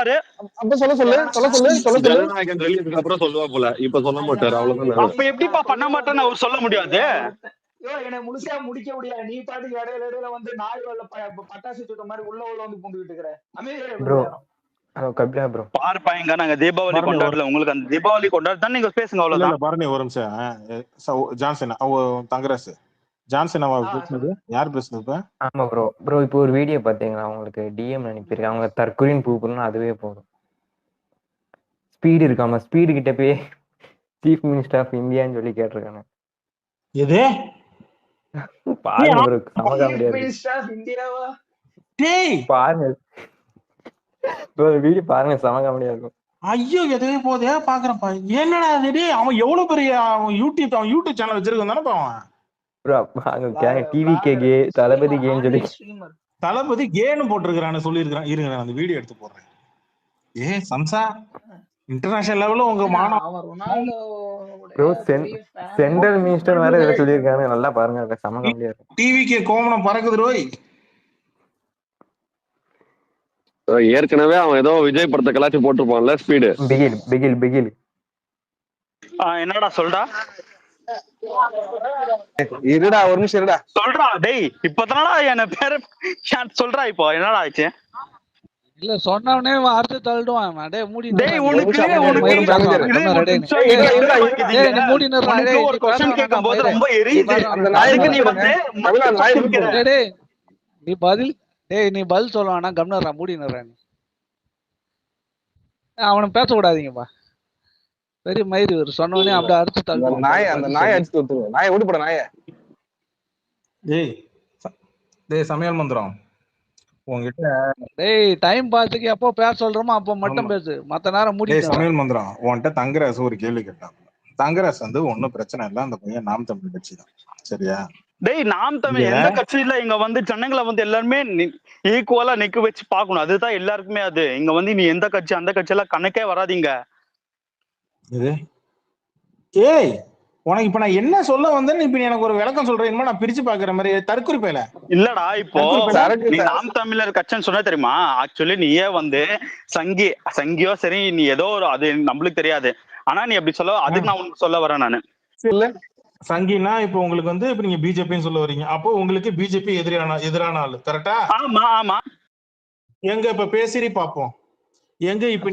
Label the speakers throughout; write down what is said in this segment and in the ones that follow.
Speaker 1: சொன்னாரு.
Speaker 2: அப்ப சொல்ல சொல்லு சொல்ல சொல்லு சொல்ல சொல்லு.
Speaker 3: ஜனநாயகன் ரிலீஸ்க்கு அப்புறம் சொல்லுவா போல, இப்ப சொல்ல மாட்டாரு. அவ்வளவுதான்.
Speaker 1: அப்ப எப்படிப்பா பண்ண மாட்டேன்னு அவர் சொல்ல முடியாது?
Speaker 4: என்னை முழுசா முடிக்க முடியாது. நீ பாட்டுக்கு இடையில இடையில வந்து நாய் வரல பட்டாசு சுட்ட மாதிரி உள்ள வந்து பூந்துகிட்டு இருக்கிற.
Speaker 5: ப்ரோ கபிலா ப்ரோ
Speaker 1: பாருப்பா, இங்க நாங்க தீபாவளி கொண்டாடல, உங்களுக்கு அந்த தீபாவளி கொண்டாடுதான் நீங்க பேசுங்க, அவ்வளவுதான்.
Speaker 6: பரணி ஒரு நிமிஷம். ஜான்சன் தங்கராசு ஜான்சன் பேசுனது யார் பேசுனது இப்ப?
Speaker 5: ஆமா ப்ரோ இப்போ ஒரு வீடியோ பாத்தீங்களா, உங்களுக்கு டிஎம் அனுப்பியிருக்கேன். அவங்க தற்கொலைன்னு கூப்பிடணும், அதுவே போதும். ஸ்பீடு இருக்காம ஸ்பீடு கிட்ட போய் சீஃப் மினிஸ்டர் ஆஃப் இந்தியான்னு சொல்லி கேட்டிருக்காங்க.
Speaker 6: எது
Speaker 5: பாருங்க ப்ரோ, சமகா முடியாது. பாருங்க ப்ரோ, வீடியோ பாருங்க, சமகா முடியாது.
Speaker 6: ஐயோ எதுவே போதே பாக்குறப்பா. என்னடா அது, அவன் எவ்வளவு பெரிய யூடியூப் சேனல் வச்சிருக்கான் தானே அவன்.
Speaker 5: ப்ரோ அங்க டிவி கே தளபதி கேன்னு சொல்லி
Speaker 6: தளபதி கேன்னு போட்டிருக்கிறான்னு சொல்லியிருக்கிறான். இருங்க நான் அந்த வீடியோ எடுத்து போடுறேன். சம்சா இன்டர்நேஷனல் லெவல்ல உங்க
Speaker 5: ப்ரோ சென்ட்ரல் மினிஸ்டர் வேற இதை சொல்லியிருக்காங்க. நல்லா பாருங்க, சமங்க முடியாது.
Speaker 6: டிவிக்கு கோமணம் பறக்குது ரோய்.
Speaker 3: ஏற்கனவே அவன் ஏதோ விஜய் படத்தை கலாச்சி போட்டுருப்பான்ல, ஸ்பீடு.
Speaker 5: பிகில் பிகில் பிகில்
Speaker 1: என்னடா சொல்றா?
Speaker 2: இருடா ஒரு நிமிஷம் இருடா
Speaker 1: சொல்றா. டேய் இப்பதானடா என்ன பேரு சொல்றா. இப்போ என்னடா ஆச்சு?
Speaker 7: இல்ல சொன்னவனே அர்த்த தள்ளிடுவான். டேய் மூடி.
Speaker 1: டேய் உனக்கு ஒரு क्वेश्चन கேக்கும்போது ரொம்ப எரியுது. அந்த நாய்க்கு நீ வந்து
Speaker 7: டேய் நீ பதில் சொல்லுவானா? கம்னரா மூடினறா. நீ அவன பேச கூடாதீங்கப்பா. பெரிய மயிறு ஒரு சொன்னவனே அப்படியே அர்த்த தள்ளுவான்.
Speaker 2: அந்த நாய் அடிச்சு விட்டுருங்க. நாயை ஓடி போட நாயை.
Speaker 6: டேய் சமையல் மந்திரம் உங்ககிட்ட.
Speaker 7: டேய் டைம் பாத்துக்கு எப்போ பேச சொல்றோமோ அப்போ மட்டும் பேசு, மத்த நேரம் மூடி.
Speaker 6: சமையல் மந்திரம் உன்கிட்ட தங்கராசு ஒரு கேள்வி கேட்டான். தங்கராசு வந்து ஒன்னும் பிரச்சனை இல்ல, அந்த பையன் நாம் தமிழ் கட்சி தான், சரியா?
Speaker 1: டேய் நாம் தமிழ் எந்த கட்சியில இங்க வந்து சென்னைகளை வந்து எல்லாருமே ஈக்குவலா நிக்க வச்சு பாக்கணும். அதுதான் எல்லாருக்குமே. அது இங்க வந்து நீ எந்த கட்சி அந்த கட்சி எல்லாம் கணக்கே வராதீங்க.
Speaker 6: ஏய் உனக்கு இப்ப நான் என்ன சொல்ல வந்தேன்னு இப்ப எனக்கு ஒரு விளக்கம் சொல்றேன். நான் பிரிச்சு பாக்குற மாதிரி தற்கொலை பையல
Speaker 1: இல்லடா. இப்போ நீ நாம் தமிழர் கட்சின்னு சொன்ன தெரியுமா? ஆக்சுவலி நீயே வந்து சங்கியோ சரி, நீ ஏதோ ஒரு அது நம்மளுக்கு தெரியாது. ஆனா நீ அப்படி சொல்ல, அதுக்கு நான் உனக்கு சொல்ல வரேன் நானு.
Speaker 6: சங்கினா இப்ப உங்களுக்கு வந்து இப்ப நீங்க பிஜேபின்னு சொல்ல வரீங்க. அப்போ உங்களுக்கு பிஜேபி எதிரான ஆளு, கரெக்டா?
Speaker 1: ஆமா ஆமா.
Speaker 6: எங்க இப்ப பேசிரி பாப்போம். எங்க இப்ப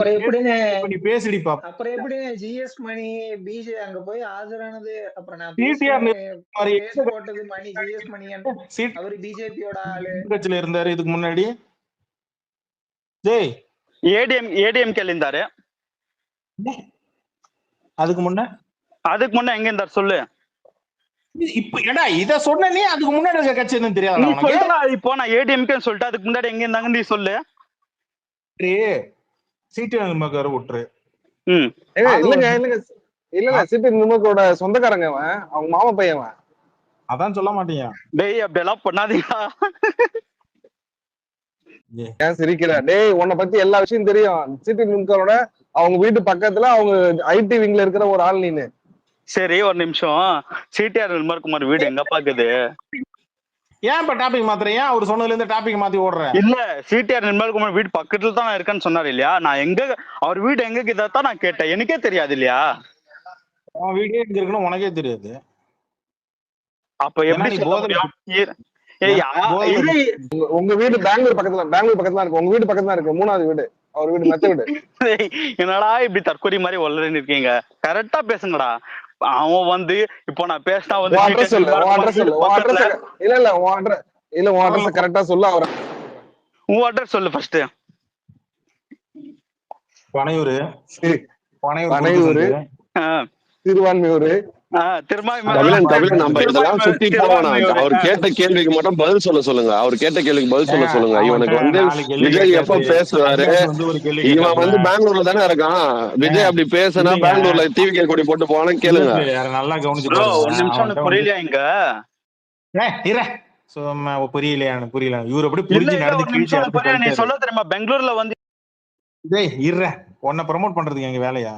Speaker 6: நீ பேசிடி பாப்போம்.
Speaker 4: அப்புறம் எப்படி ஜிஎஸ் மணி பிஜே அங்க போய் ஆஜரானது? அப்புறம் நான் போட்டது மணி ஜிஎஸ் மணி அவரு பிஜேபியோட ஆளு
Speaker 6: கட்சியில இருந்தாரு இதுக்கு முன்னாடி. ஜெய்
Speaker 1: ஏடிஎம் இருந்தாரு.
Speaker 6: அதுக்கு
Speaker 1: முன்ன எங்க இருந்தாரு சொல்லு.
Speaker 6: இப்ப ஏடா இத சொன்ன நீ, அதுக்கு முன்னாடி இருக்க கட்சி என்ன தெரியாது உனக்கு?
Speaker 1: இப்போ நான் ஏடிஎம்கே சொல்லிட்டு அதுக்கு முன்னாடி எங்க இருந்தாங்க நீ சொல்லு.
Speaker 6: சீட்டு மகார விட்டுரு.
Speaker 2: இல்லங்க சிபி நிமக்கோட சொந்தக்காரங்க அவன், அவங்க மாமா பையன்.
Speaker 6: அதான் சொல்ல மாட்டீங்க.
Speaker 1: டேய் அப்படி எல்லாம் பண்ணாதீங்க.
Speaker 2: ஏன் சிரிக்கிற? டேய் உன்னை பத்தி எல்லா விஷயம் தெரியும். சிபி நிமக்கோட அவங்க வீட்டு பக்கத்துல அவங்க ஐடி விங்ல இருக்கிற ஒரு ஆள் நீனு.
Speaker 1: சரி ஒரு நிமிஷம். சிடிஆர் நிர்மல்குமார் வீடு எங்க பாக்குது?
Speaker 6: ஏன் இப்ப டாபிக் மாத்திரம் ஏன் அவர் சொன்னதுல இருந்து டாபிக் மாத்தி ஓடுறேன்?
Speaker 1: இல்ல சிடிஆர் நிர்மல்குமார் வீடு பக்கத்துல தான் இருக்கேன்னு சொன்னாரு இல்லையா? நான் எங்க அவர் வீடு எங்க கிட்டதான் நான் கேட்டேன். எனக்கே தெரியாது இல்லையா?
Speaker 6: உன் வீடு எங்க இருக்குன்னு உனக்கே தெரியாது.
Speaker 1: அப்ப எப்படி
Speaker 2: உங்க வீடு பெங்களூர் பக்கத்துல இருக்கு. உங்க வீடு பக்கத்துல இருக்கு, மூணாவது வீடு அவர் வீடு, மெத்த வீடு.
Speaker 1: என்னடா இப்படி தற்கொலை மாதிரி வளர்ந்து இருக்கீங்க? கரெக்டா பேசுங்கடா. அவன் வந்து இப்போ நான் பேசினா வந்து
Speaker 2: கரெக்டா சொல்லு. அவரை
Speaker 1: உன் அட்ரஸ் சொல்லு ஃபர்ஸ்ட்.
Speaker 6: பனையூர்,
Speaker 2: திருவான்மையூர்,
Speaker 3: நம்ம இதெல்லாம் சுத்தி போவானா? அவர் கேட்ட கேள்விக்கு மட்டும் பதில் சொல்ல சொல்லுங்க. அவர் கேட்ட கேள்விக்கு பதில் சொல்ல சொல்லுங்க. இவனுக்கு வந்து விஜய் எப்ப பேசுவாரு? இவன் வந்து பெங்களூர்ல தானே இருக்கான். விஜய் அப்படி பேசுனா பெங்களூர்ல டிவி கொடி போட்டு போவானு கேளுங்க.
Speaker 6: நல்லா கவனிச்சு
Speaker 1: புரியலையா? இங்க
Speaker 6: புரியலையா? புரியல. இவரு எப்படி புரிஞ்சு நடந்து
Speaker 1: நீ சொல்ல தெரியுமா? பெங்களூர்ல வந்து
Speaker 6: உன்னை ப்ரமோட் பண்றதுக்கு எங்க வேலையா?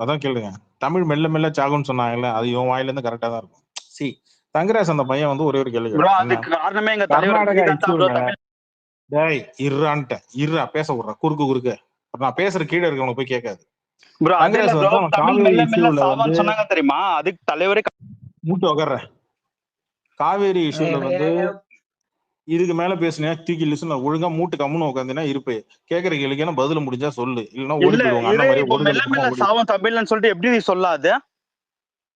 Speaker 6: அதான் கேளுங்க. தமிழ் மெல்ல மெல்ல சாகுன்னு சொன்னாங்கல்ல, அது இவன் வாயில இருந்து கரெக்டா தான் இருக்கும். தங்கராஜ் அந்த பையன் வந்து ஒரே ஒரு கேள்வி,
Speaker 1: காரணமே எங்க
Speaker 6: டேய் இருறா பேச விடுறா குறுக்கு நான் பேசுற கீழே இருக்கவங்க போய் கேட்காது.
Speaker 1: ப்ரோ அது இல்ல
Speaker 6: தங்கராசு
Speaker 1: ப்ரோ,
Speaker 6: வந்து அவன்
Speaker 1: தமிழ்
Speaker 6: காவேரி
Speaker 1: மெல்ல மெல்ல
Speaker 6: இஷ்யூல வந்து
Speaker 1: சாவான்னு சொன்னாங்க தெரியுமா? அதுக்கு தலைவரே
Speaker 6: மூட்டு உக்கார. காவேரி இஷ்யூல வந்து இதுக்கு மேல பேசுனியா தூக்கி லிஸ்ட்ல ஒழுங்கா மூட்டு கம்முன்னு உட்காந்துனா இருப்பே. கேக்குற கேள்விக்கு என்ன பதில் முடிஞ்சா சொல்லு, இல்லன்னா ஓடி
Speaker 1: இல்ல
Speaker 6: போயிடுவாங்க.
Speaker 1: இது
Speaker 6: அண்ணன் மாதிரி
Speaker 1: இப்போ
Speaker 6: ஒரு
Speaker 1: மெல்ல மெல்ல
Speaker 6: ஓடி.
Speaker 1: சாவம் தமிழ்னு சொல்லிட்டு எப்படி நீ சொல்லாது?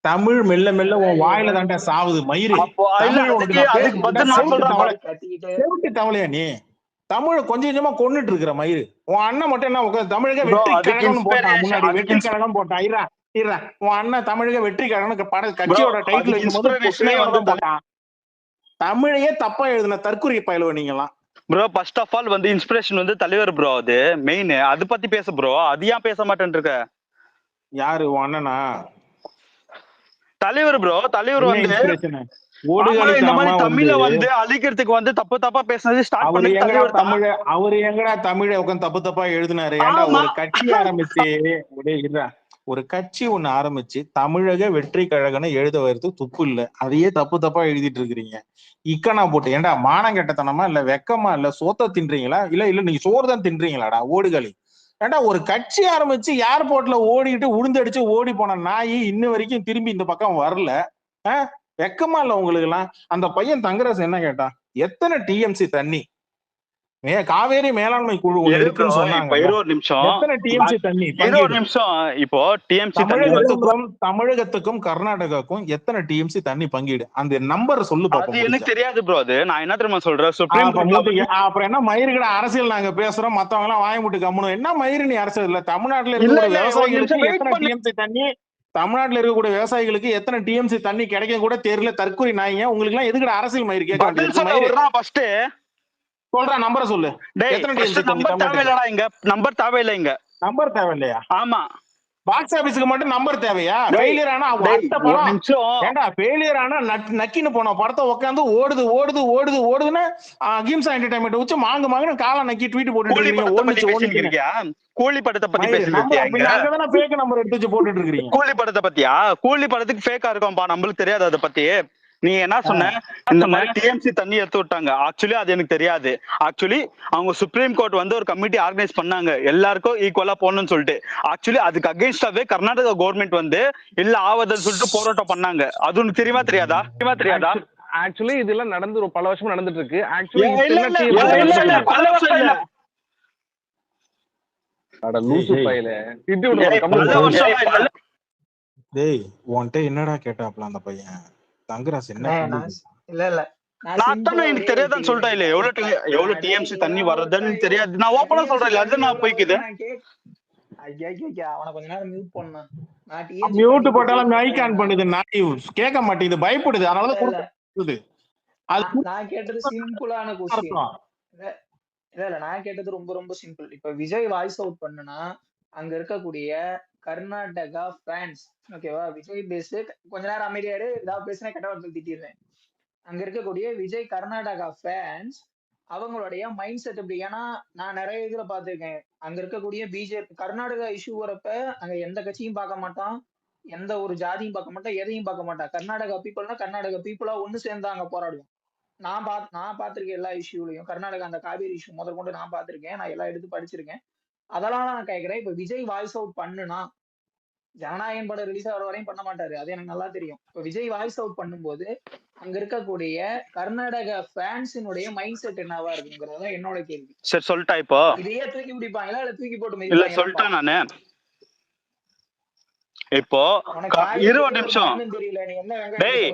Speaker 6: தமிழ் மெல்ல மெல்ல உன் வாயில தாண்டா சாவுது மயிறு.
Speaker 1: அப்போ இல்ல
Speaker 6: தமிழ் உனக்கு
Speaker 1: அதுக்கு
Speaker 6: நான்
Speaker 1: அதுக்கு
Speaker 6: பேசுறேன்
Speaker 1: பதில் நான்
Speaker 6: செவிட்டு
Speaker 1: சொல்றேன்
Speaker 6: தவளை, செவிட்டு தவளையா நீ? தமிழை கொஞ்சம் கொஞ்சமா கொன்னுட்டு இருக்கிற மயிறு. உன் அண்ணன் மட்டும் என்ன உட்காந்து தமிழக
Speaker 1: ப்ரோ.
Speaker 6: வெற்றி
Speaker 1: அதுக்கு
Speaker 6: கழகம்னு போட்டான்
Speaker 1: இன்ஸ்பிரேஷன்,
Speaker 6: முன்னாடி,
Speaker 1: அதுக்கு
Speaker 6: வெற்றி கழகம் போட்டான். இருறா உன் அண்ணன் தமிழக வெற்றி கழகம்
Speaker 1: ப்ரோ
Speaker 6: கட்சியோட டைட்டில்
Speaker 1: அதுக்கு
Speaker 6: வைக்கும்போது
Speaker 1: இன்ஸ்பிரேஷனே
Speaker 6: பிள்ளையோட
Speaker 1: வந்து
Speaker 6: தான் போட்டான். தமிழையே தப்பா எழுதின தற்குறி பயலுவ நீங்களாம்.
Speaker 1: ப்ரோ ஃபர்ஸ்ட் ஆஃப் ஆல் வந்து இன்ஸ்பிரேஷன் வந்து தலைவர் ப்ரோ, அது மெயின். அது பத்தி பேச ப்ரோ, அது ஏன் பேச மாட்டேன் இருக்க?
Speaker 6: யாரு உன் அண்ணனா?
Speaker 1: தலைவர் ப்ரோ, தலைவர் வந்து இந்த மாதிரி தமிழ வந்து அழிக்கிறதுக்கு வந்து தப்பு தப்பா பேசுனது ஸ்டார்ட் பண்ணது தலைவர் தான்.
Speaker 6: அவரு எங்கடா தமிழை உட்காந்து தப்பு தப்பா எழுதினாரு? ஏன்டா ஒரு கட்சி ஆரம்பிச்சு ஒரு கட்சி ஒண்ணு ஆரம்பிச்சு தமிழக வெற்றி கழகம்னு எழுத வரது துப்பு இல்ல, அதையே தப்பு தப்பா எழுதிட்டு இருக்கிறீங்க. இக்கனா போட்டு ஏன்டா மானம் கெட்டத்தனமா இல்ல வெக்கமா இல்ல சோத்த தின்றீங்களா இல்ல நீங்க சோறு தான் தின்றீங்களாடா ஓடுகளி? ஏன்டா ஒரு கட்சி ஆரம்பிச்சு ஏர்போர்ட்ல ஓடிட்டு உளுந்தடிச்சு ஓடி போன நாய் இன்ன வரைக்கும் திரும்பி இந்த பக்கம் வரல. வெக்கமா இல்ல உங்களுக்கு எல்லாம்? அந்த பையன் தங்கராசு என்ன கேட்டா, எத்தனை டிஎம்சி தண்ணி காவேரி மேலாண்மை குழு ஒண்ணு இருக்குன்னு சொன்னாங்க. எத்தனை டிஎம்சி தண்ணி
Speaker 1: இப்போ டிஎம்சி
Speaker 6: தமிழகத்துக்கும் கர்நாடகாவுக்கும் எத்தனை டிஎம்சி தண்ணி பங்கீடு அந்த நம்பர் சொல்லு பாப்போம்.
Speaker 1: அது எனக்கு தெரியாது ப்ரோ, அது நான் என்ன தெரியுமா சொல்றேன், சுப்ரீம் கோர்ட்ல
Speaker 6: அப்புறம் என்ன மயிறுகட அரசியல் நாங்க பேசுறோம், மத்தவங்க எல்லாம் வாய முட்டு கம்முனு. என்ன மயிறு நீ அரசியல் இல்ல? தமிழ்நாட்டுல இருக்கிற விவசாயிகளுக்கு எத்தனை டிஎம்சி தண்ணி, தமிழ்நாட்டுல இருக்கக்கூடிய விவசாயிகளுக்கு எத்தனை டிஎம்சி தண்ணி கிடைக்க கூட தெரியல. தற்கொலை நாய்ங்க உங்களுக்கு எல்லாம் எதுக்கு அரசியல் மயிறு கேட்க
Speaker 1: வேண்டியது?
Speaker 6: சொல்ற நம்பரை சொல்லு.
Speaker 1: நம்பர் தேவையில்லடா, இங்க நம்பர் தேவையில்லை, இங்க
Speaker 6: நம்பர் தேவையில்லையா?
Speaker 1: ஆமா,
Speaker 6: பாக்ஸ் ஆபீஸ்க்கு மட்டும் நம்பர் தேவையா? ஃபெயிலியர் ஆனா ஏண்டா ஃபெயிலியர் ஆனா நக்கின்னு போன படத்தை உட்காந்து ஓடுதுன்னு அகிம்சா என்டர்டைன்மெண்ட் வச்சு மாங்குன்னு காலை நக்கி ட்வீட் போட்டுட்டு இருக்கீங்க.
Speaker 1: கூலி படத்தை பத்தி பேசுறீங்க,
Speaker 6: அங்கதானே ஃபேக் நம்பர் எடுத்து வச்சு போட்டுட்டு இருக்கீங்க.
Speaker 1: கூலி படத்தை பத்தியா? கூலி படத்துக்கு ஃபேக்கா இருக்கும்பா, நம்மளுக்கு தெரியாது அதை பத்தி. நீ என்ன சொன்ன, இந்த மாதிரி டிஎம்சி தண்ணி எடுத்து விட்டாங்க. ஆக்சுவலி அது எனக்கு தெரியாது. ஆக்சுவலி அவங்க சுப்ரீம் கோர்ட் வந்து ஒரு கமிட்டி ஆர்கனைஸ் பண்ணாங்க எல்லாருக்கும் ஈக்குவலா போடணும்னு சொல்லிட்டு. ஆக்சுவலி அதுக்கு அகைன்ஸ்டாவே கர்நாடகா கவர்மெண்ட் வந்து இல்ல ஆவதுன்னு சொல்லிட்டு போராட்டம் பண்ணாங்க. அது உனக்கு தெரியுமா தெரியாதா?
Speaker 2: ஆக்சுவலி இதெல்லாம் நடந்து பல வருஷம் நடந்துட்டு இருக்கு.
Speaker 6: டேய் உன்கிட்ட என்னடா கேட்டாப்ல அந்த பையன் தங்கராசு? என்ன
Speaker 4: இல்ல
Speaker 1: எனக்கு தெரியாதுன்னு சொல்லிட்டா இல்ல, எவ்வளவு டிஎம்சி தண்ணி வர்றதுன்னு தெரியாது. நான் ஓப்பனா சொல்றேன், அது நான் போய்க்குது.
Speaker 4: அவனை கொஞ்ச நேரம் மியூட் பண்ணா,
Speaker 6: மியூட் போட்டாலும் மைக் ஆன் பண்ணுது, நாய் கேட்க மாட்டேங்குது, பயப்படுது. அதனாலதான்
Speaker 4: நான் கேட்டது சிம்பிளான கொஸ்டின். இல்ல நான் கேட்டது ரொம்ப ரொம்ப சிம்பிள். இப்ப விஜய் வாய்ஸ் அவுட் பண்ணுனா அங்க இருக்கக்கூடிய கர்நாடகா ஃபேன்ஸ், ஓகேவா, விஜய் பேஸ் கொஞ்ச நேரம் அமைதியாரு, ஏதாவது பேசினா கெட்ட வார்த்தை திட்டிடுறேன். அங்க இருக்கக்கூடிய விஜய் கர்நாடகா ஃபேன்ஸ் அவங்களுடைய மைண்ட் செட் எப்படி? ஏன்னா நான் நிறைய இதுல பாத்திருக்கேன், அங்க இருக்கக்கூடிய பிஜேபி கர்நாடகா இஷ்யூ வரப்ப அங்க எந்த கட்சியும் பார்க்க மாட்டான், எந்த ஒரு ஜாதியும் பார்க்க மாட்டான், எதையும் பார்க்க மாட்டான். கர்நாடகா பீப்புள்னா கர்நாடகா பீப்புளா ஒண்ணு சேர்ந்து அங்க போராடுவோம். நான் பார்த்திருக்கேன் எல்லா இஷ்யூலையும். கர்நாடகா அந்த காவேரி இஷ்யூ முதற்கொண்டு நான் பார்த்திருக்கேன், நான் எல்லாம் எடுத்து படிச்சிருக்கேன். அதெல்லாம் நான் கேட்கிறேன். இப்ப விஜய் வாய்ஸ் அவுட் பண்ணுனா, ஜனநாயகன் படம் ரிலீஸ் ஆகிற வரையும் பண்ண மாட்டாரு, அது எனக்கு நல்லா தெரியும். இப்ப விஜய் வாய்ஸ் அவுட் பண்ணும்போது அங்க இருக்கக்கூடிய கர்நாடகா ஃபேன்ஸினுடைய மைண்ட் செட் என்னவா இருக்குங்கிறத என்னோட கேள்வி.
Speaker 1: சரி சொல்லிட்டா, இப்போ
Speaker 4: இதையே தூக்கி பிடிப்பாங்களா இல்ல தூக்கி போட்டு
Speaker 1: இல்ல சொல்லிட்டேன் நானு. இப்போ 20 நிமிஷம் டேய்,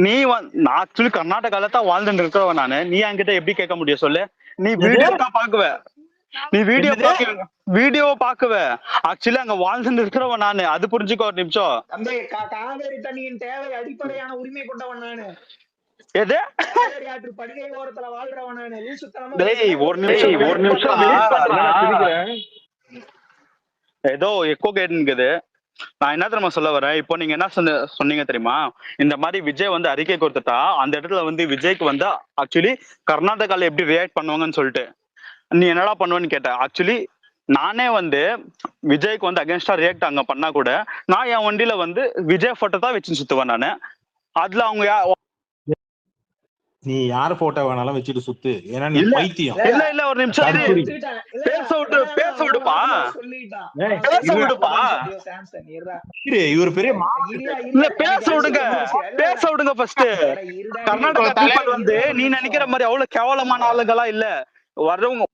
Speaker 1: நீ நான் ஆக்சுவலி கர்நாடகால தான் வாழ்ந்துட்டு இருக்கிறவன் நானு. நீ என்கிட்ட எப்படி கேட்க முடியும் சொல்லு? நீ வீடியோ தான் பாக்குவ, நீ வீடியோ பாக்குவ. ஆக்சுவலி அங்க வாழ்ந்துட்டு இருக்கிறவன் நானு, அது புரிஞ்சுக்கோ. ஒரு நிமிஷம்.
Speaker 4: காவேரி தண்ணியின் தேவை அடிப்படையான உரிமை கொண்டவன் நானு.
Speaker 1: எது
Speaker 4: ஆற்று படுகை ஓரத்துல வாழ்றவன் நானு.
Speaker 1: ஒரு நிமிஷம் ஏதோ எக்கோ கேட்டுங்குது. நான் என்ன தெரியுமா சொல்ல வரேன், இப்போ நீங்க என்ன சொன்னீங்க தெரியுமா, இந்த மாதிரி விஜய் வந்து அறிக்கை கொடுத்துட்டா அந்த இடத்துல வந்து விஜய்க்கு வந்து ஆக்சுவலி கர்நாடகால எப்படி ரியாக்ட் பண்ணுவாங்கன்னு சொல்லிட்டு நீ என்னடா பண்ணுவேன்னு கேட்ட. ஆக்சுவலி நானே வந்து விஜய்க்கு வந்து அகேன்ஸ்டா ரியாக்ட் அங்க பண்ணா கூட நான் என் வண்டியில வந்து விஜய் போட்டோ தான் வச்சு சுத்துவேன் நானு. அதுல அவங்க
Speaker 6: நீ யார் போட்டோ வேணாலும் வச்சுட்டு சுத்து, ஏன்னா நீ
Speaker 1: இல்ல
Speaker 6: பைத்தியம்
Speaker 4: இல்ல
Speaker 1: இல்ல இல்ல ஒரு நிமிஷம் இரு.
Speaker 6: தற்குறி.
Speaker 4: ஒத்துக்கிட்டான். இல்ல
Speaker 1: பேச விட்டு
Speaker 4: வேணாம்,
Speaker 1: பேச
Speaker 4: அவன்
Speaker 1: விடுப்பா
Speaker 4: வாயில சொல்லிட்டான்.
Speaker 6: ஏய்,
Speaker 4: அவன்
Speaker 1: பேச
Speaker 4: சொல்லிட்டான்.
Speaker 1: விடுப்பா.
Speaker 4: ஒரு நிமிஷம் ஐயோ சாம்சன் இருடா.
Speaker 6: இவர் பெரிய
Speaker 4: இருடா
Speaker 1: இல்ல
Speaker 4: இருடா
Speaker 1: பேச
Speaker 4: எனக்கு
Speaker 1: விடுங்க
Speaker 4: ஆன்சர் முடிஞ்சிருச்சு. இல்ல
Speaker 1: பேச
Speaker 4: இல்ல
Speaker 1: விடுங்க ஃபர்ஸ்ட்.
Speaker 4: அட இருடா
Speaker 1: கர்நாடகா
Speaker 6: தலை
Speaker 1: பீப்புள் வந்து
Speaker 4: இருடா ஒரு
Speaker 1: நீ நினைக்கிற
Speaker 4: நிமிஷம்.
Speaker 1: மாதிரி அவ்வளவு கேவலமான ஆளுகளா இல்ல. வர்றவங்க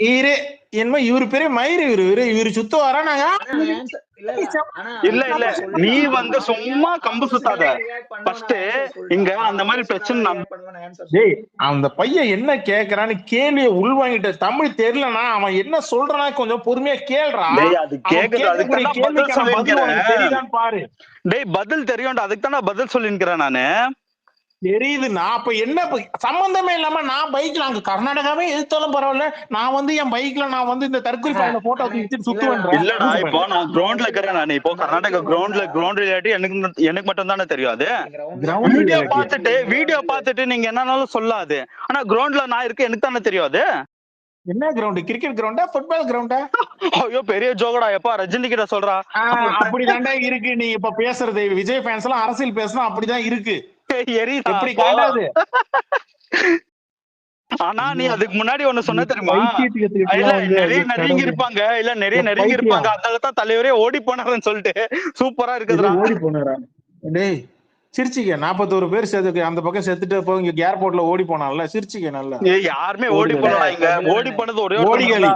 Speaker 6: இவரு என்னமோ இவரு பெரிய மயிறு, இவரு சுத்த வரா நாங்க
Speaker 4: ஆனா ஆன்சர் இல்ல இல்ல ஆனா
Speaker 1: இல்ல
Speaker 4: அவன்
Speaker 1: இல்ல
Speaker 4: தப்பா
Speaker 1: நீ
Speaker 4: சொல்லிட்டான்.
Speaker 1: வந்து
Speaker 4: அவன்
Speaker 1: சும்மா கம்பு சுத்தாத.
Speaker 4: ஆப்போசிட்டா ரியாக்ட் பண்ணவன
Speaker 1: ஃபர்ஸ்ட்
Speaker 4: ஆன்சர்
Speaker 1: இங்க
Speaker 4: சொல்லிட்டான்.
Speaker 1: அந்த மாதிரி
Speaker 4: ஆப்போசிட்டா
Speaker 1: பிரச்சனை
Speaker 4: ரியாக்ட் பண்ணவன ஆன்சர்
Speaker 6: டேய்,
Speaker 4: சொல்லிட்டான்.
Speaker 6: அந்த பையன் என்ன கேக்குறான்னு கேள்வியை உள்வாங்கிட்ட. தமிழ் தெரியலனா அவன் என்ன சொல்றானா கொஞ்சம் பொறுமையா கேள்றா.
Speaker 1: டேய் அது
Speaker 6: அவன்
Speaker 1: கேக்குது, அதுக்கு
Speaker 6: கேட்கக்கூடிய
Speaker 1: தான் பதில்
Speaker 6: கேள்விக்கான பதில் உனக்கு
Speaker 1: சொல்லிருக்கிறேன்.
Speaker 6: தெரியுதான்னு பாரு.
Speaker 1: டேய் பதில் தெரியும்டா, அதுக்கு தான் பதில் சொல்லிருக்கிறேன் நானு.
Speaker 6: தெரியுது. நான் அப்ப என்ன சம்பந்தமே இல்லாம நான் பைக்ல அங்க கர்நாடகாவே எதிர்த்தாலும் பரவாயில்ல, நான் வந்து என் பைக்ல நான் வந்து இந்த தற்கொலை பையனை போட்டோ வச்சுட்டு சுத்துவேன்றேன்.
Speaker 1: இல்லடா இப்போ நான் கிரவுண்ட்ல இருக்கிறேன். நான் இப்போ கர்நாடகா கிரவுண்ட் ரிலேட்டிவ் எனக்கு மட்டும் தானே தெரியும். அது
Speaker 6: கிரவுண்ட்
Speaker 1: வீடியோ பார்த்துட்டு நீங்க என்னன்னாலும் சொல்லாது. ஆனா கிரவுண்ட்ல நான் இருக்கு எனக்கு தானே தெரியும். அது
Speaker 6: என்ன கிரவுண்ட்? கிரிக்கெட் கிரவுண்டா ஃபுட்பால் கிரவுண்டா?
Speaker 1: ஐயோ பெரிய ஜோகடா. எப்பா ரஜினி கிட்ட சொல்றா
Speaker 6: அப்படிதான்டா இருக்கு. நீ இப்ப பேசுறது விஜய் ஃபேன்ஸ் எல்லாம் அரசியல் பேசணும் அப்படிதான் இருக்கு.
Speaker 1: எரியுதா
Speaker 6: எப்படி கேட்டாது?
Speaker 1: ஆனா நீ அதுக்கு முன்னாடி ஒண்ணு சொன்ன தெரியுமா?
Speaker 6: பைத்தியத்துக்கு
Speaker 1: இல்ல
Speaker 6: வந்து
Speaker 1: நிறைய நெருங்கி இருப்பாங்க, இல்ல நிறைய நெருங்கி இருப்பாங்க, அதனாலதான் தலைவரே ஓடி போனாருன்னு சொல்லிட்டு சூப்பரா இருக்குதுடா.
Speaker 6: ஓடி போனாரா? டேய் சிரிச்சிக்க. 41 பேர் சேர்த்து அந்த பக்கம் செத்துட்டு போய் இங்க ஏர்போர்ட்ல ஓடி போனான்ல, சிரிச்சிக்க நல்லா.
Speaker 1: யாருமே ஓடி போனடா. இங்க ஓடி போனது ஒரே ஒரு
Speaker 6: ஓடிகளி.